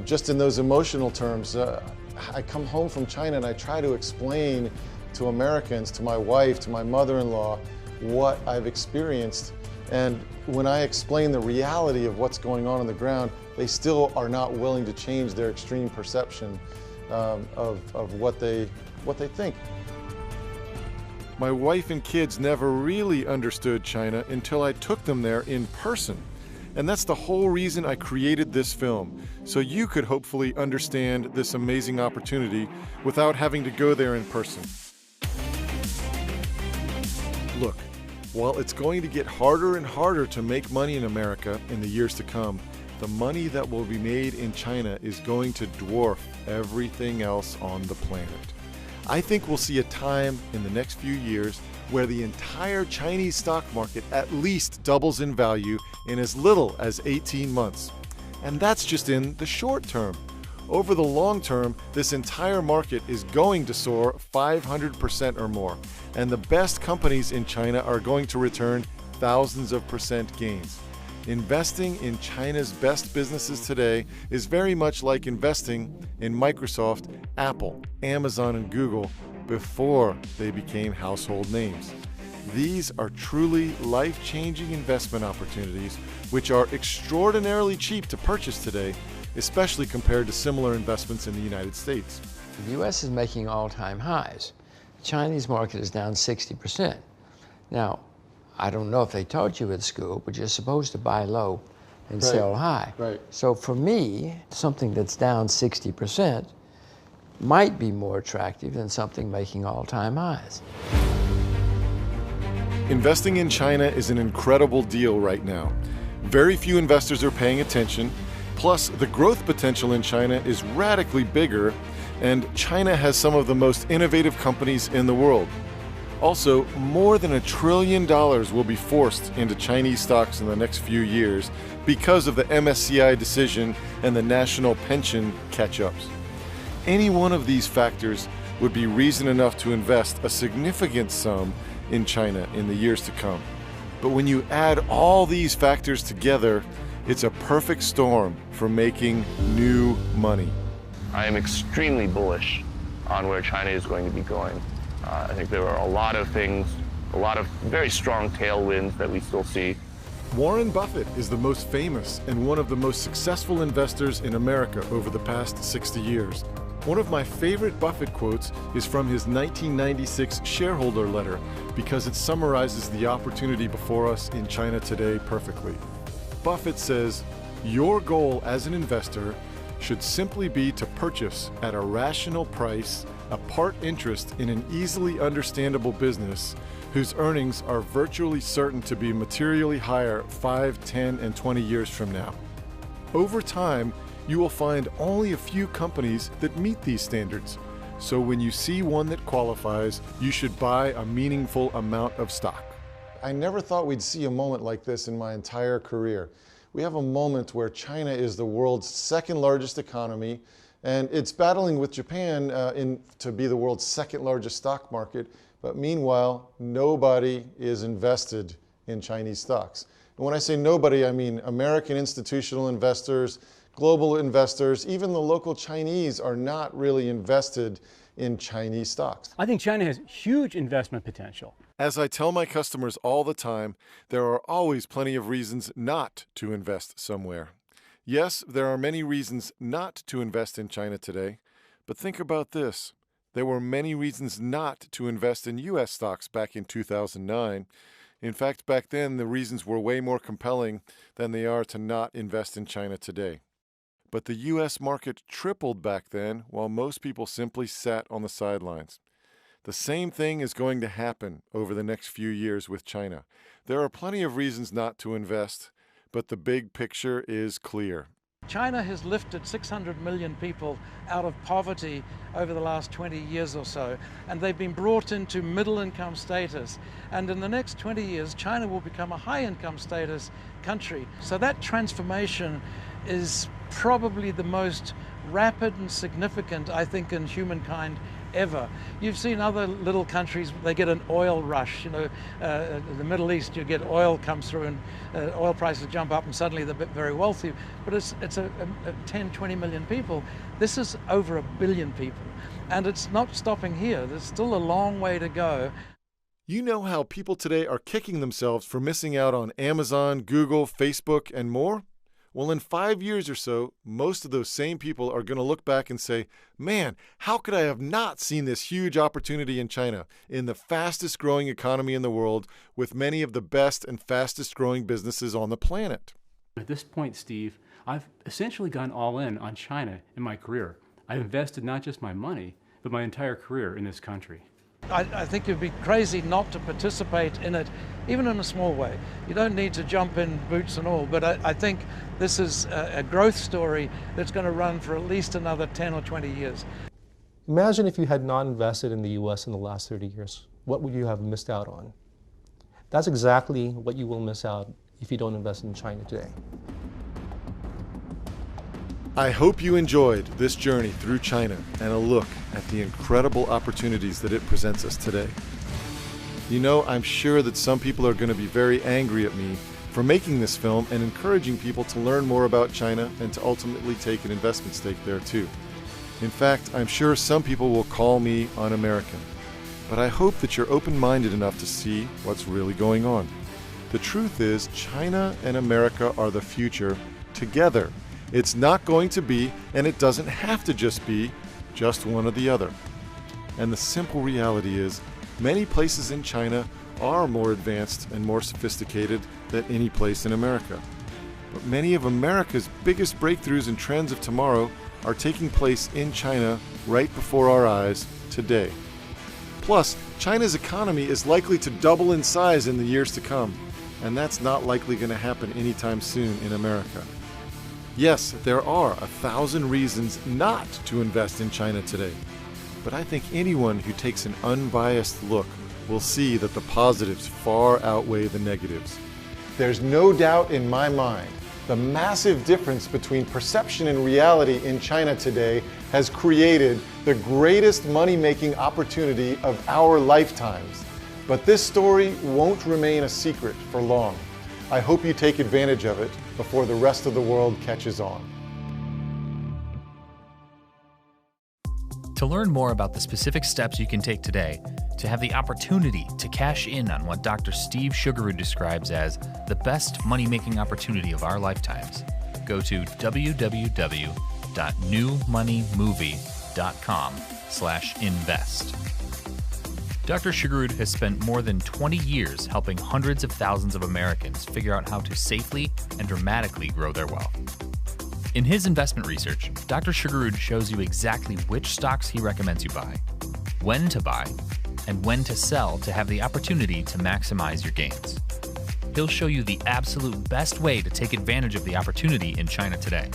just in those emotional terms. I come home from China and I try to explain to Americans, to my wife, to my mother-in-law, what I've experienced. And when I explain the reality of what's going on the ground, they still are not willing to change their extreme perception of what they think. My wife and kids never really understood China until I took them there in person. And that's the whole reason I created this film, so you could hopefully understand this amazing opportunity without having to go there in person. Look, while it's going to get harder and harder to make money in America in the years to come, the money that will be made in China is going to dwarf everything else on the planet. I think we'll see a time in the next few years where the entire Chinese stock market at least doubles in value in as little as 18 months. And that's just in the short term. Over the long term, this entire market is going to soar 500% or more, and the best companies in China are going to return thousands of percent gains. Investing in China's best businesses today is very much like investing in Microsoft, Apple, Amazon, and Google before they became household names. These are truly life-changing investment opportunities which are extraordinarily cheap to purchase today, especially compared to similar investments in the United States. The U.S. is making all-time highs. The Chinese market is down 60%. Now, I don't know if they taught you at school, but you're supposed to buy low and sell high. Right. So for me, something that's down 60% might be more attractive than something making all-time highs. Investing in China is an incredible deal right now. Very few investors are paying attention. Plus, the growth potential in China is radically bigger, and China has some of the most innovative companies in the world. Also, more than $1 trillion will be forced into Chinese stocks in the next few years because of the MSCI decision and the national pension catch-ups. Any one of these factors would be reason enough to invest a significant sum in China in the years to come. But when you add all these factors together, it's a perfect storm for making new money. I am extremely bullish on where China is going to be going. I think there are a lot of things, a lot of very strong tailwinds that we still see. Warren Buffett is the most famous and one of the most successful investors in America over the past 60 years. One of my favorite Buffett quotes is from his 1996 shareholder letter because it summarizes the opportunity before us in China today perfectly. Buffett says, "Your goal as an investor should simply be to purchase at a rational price a part interest in an easily understandable business whose earnings are virtually certain to be materially higher 5, 10, and 20 years from now. Over time, you will find only a few companies that meet these standards. So when you see one that qualifies, you should buy a meaningful amount of stock." I never thought we'd see a moment like this in my entire career. We have a moment where China is the world's second largest economy, and it's battling with Japan to be the world's second largest stock market. But meanwhile, nobody is invested in Chinese stocks. And when I say nobody, I mean American institutional investors, global investors, even the local Chinese are not really invested in Chinese stocks. I think China has huge investment potential. As I tell my customers all the time, there are always plenty of reasons not to invest somewhere. Yes, there are many reasons not to invest in China today, but think about this. There were many reasons not to invest in U.S. stocks back in 2009. In fact, back then, the reasons were way more compelling than they are to not invest in China today. But the U.S. market tripled back then, while most people simply sat on the sidelines. The same thing is going to happen over the next few years with China. There are plenty of reasons not to invest, but the big picture is clear. China has lifted 600 million people out of poverty over the last 20 years or so, and they've been brought into middle-income status. And in the next 20 years, China will become a high-income status country. So that transformation is probably the most rapid and significant, I think, in humankind ever. You've seen other little countries, they get an oil rush. You know, the Middle East, you get oil comes through and oil prices jump up and suddenly they're very wealthy. But it's 10, 20 million people. This is over 1 billion people. And it's not stopping here. There's still a long way to go. You know how people today are kicking themselves for missing out on Amazon, Google, Facebook, and more? Well, in 5 years or so, most of those same people are going to look back and say, "Man, how could I have not seen this huge opportunity in China, in the fastest growing economy in the world, with many of the best and fastest growing businesses on the planet?" At this point, Steve, I've essentially gone all in on China in my career. I've invested not just my money, but my entire career in this country. I think you'd be crazy not to participate in it, even in a small way. You don't need to jump in boots and all, but I think this is a growth story that's going to run for at least another 10 or 20 years. Imagine if you had not invested in the U.S. in the last 30 years. What would you have missed out on? That's exactly what you will miss out if you don't invest in China today. I hope you enjoyed this journey through China and a look at the incredible opportunities that it presents us today. You know, I'm sure that some people are going to be very angry at me for making this film and encouraging people to learn more about China and to ultimately take an investment stake there too. In fact, I'm sure some people will call me un-American, but I hope that you're open-minded enough to see what's really going on. The truth is, China and America are the future together. It's not going to be, and it doesn't have to just be, just one or the other. And the simple reality is, many places in China are more advanced and more sophisticated than any place in America. But many of America's biggest breakthroughs and trends of tomorrow are taking place in China right before our eyes today. Plus, China's economy is likely to double in size in the years to come, and that's not likely going to happen anytime soon in America. Yes, there are 1,000 reasons not to invest in China today, but I think anyone who takes an unbiased look will see that the positives far outweigh the negatives. There's no doubt in my mind the massive difference between perception and reality in China today has created the greatest money-making opportunity of our lifetimes. But this story won't remain a secret for long. I hope you take advantage of it before the rest of the world catches on. To learn more about the specific steps you can take today to have the opportunity to cash in on what Dr. Steve Sugarud describes as the best money-making opportunity of our lifetimes, go to www.newmoneymovie.com. newmoneymovie.com/invest. Dr. Sugarud has spent more than 20 years helping hundreds of thousands of Americans figure out how to safely and dramatically grow their wealth. In his investment research, Dr. Sugarud shows you exactly which stocks he recommends you buy, when to buy, and when to sell to have the opportunity to maximize your gains. He'll show you the absolute best way to take advantage of the opportunity in China today.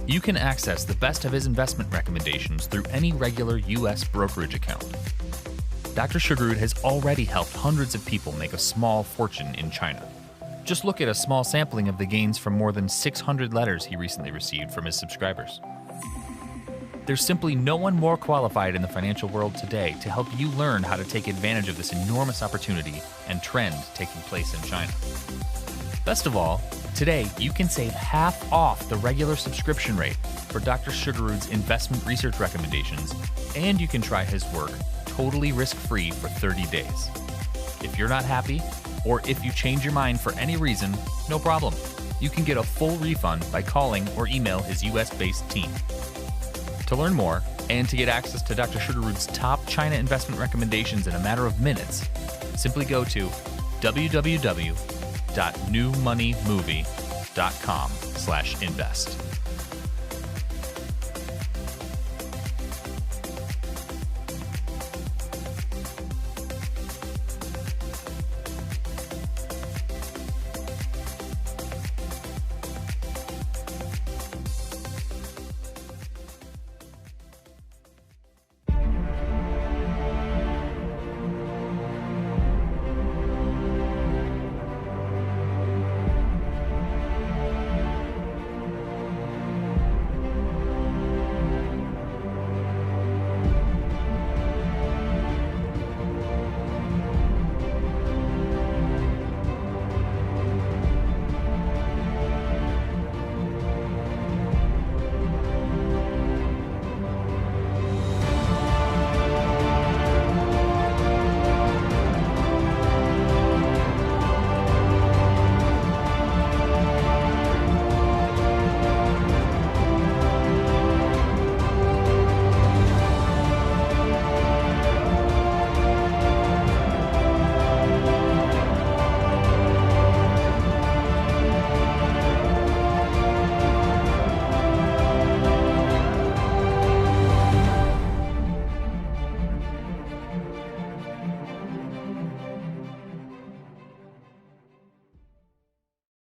You can access the best of his investment recommendations through any regular U.S. brokerage account. Dr. Sugarud has already helped hundreds of people make a small fortune in China. Just look at a small sampling of the gains from more than 600 letters he recently received from his subscribers. There's simply no one more qualified in the financial world today to help you learn how to take advantage of this enormous opportunity and trend taking place in China. Best of all, today you can save half off the regular subscription rate for Dr. Sugarud's investment research recommendations, and you can try his work totally risk-free for 30 days. If you're not happy, or if you change your mind for any reason, no problem. You can get a full refund by calling or email his US-based team. To learn more, and to get access to Dr. Sugarud's top China investment recommendations in a matter of minutes, simply go to www.newmoneymovie.com/invest.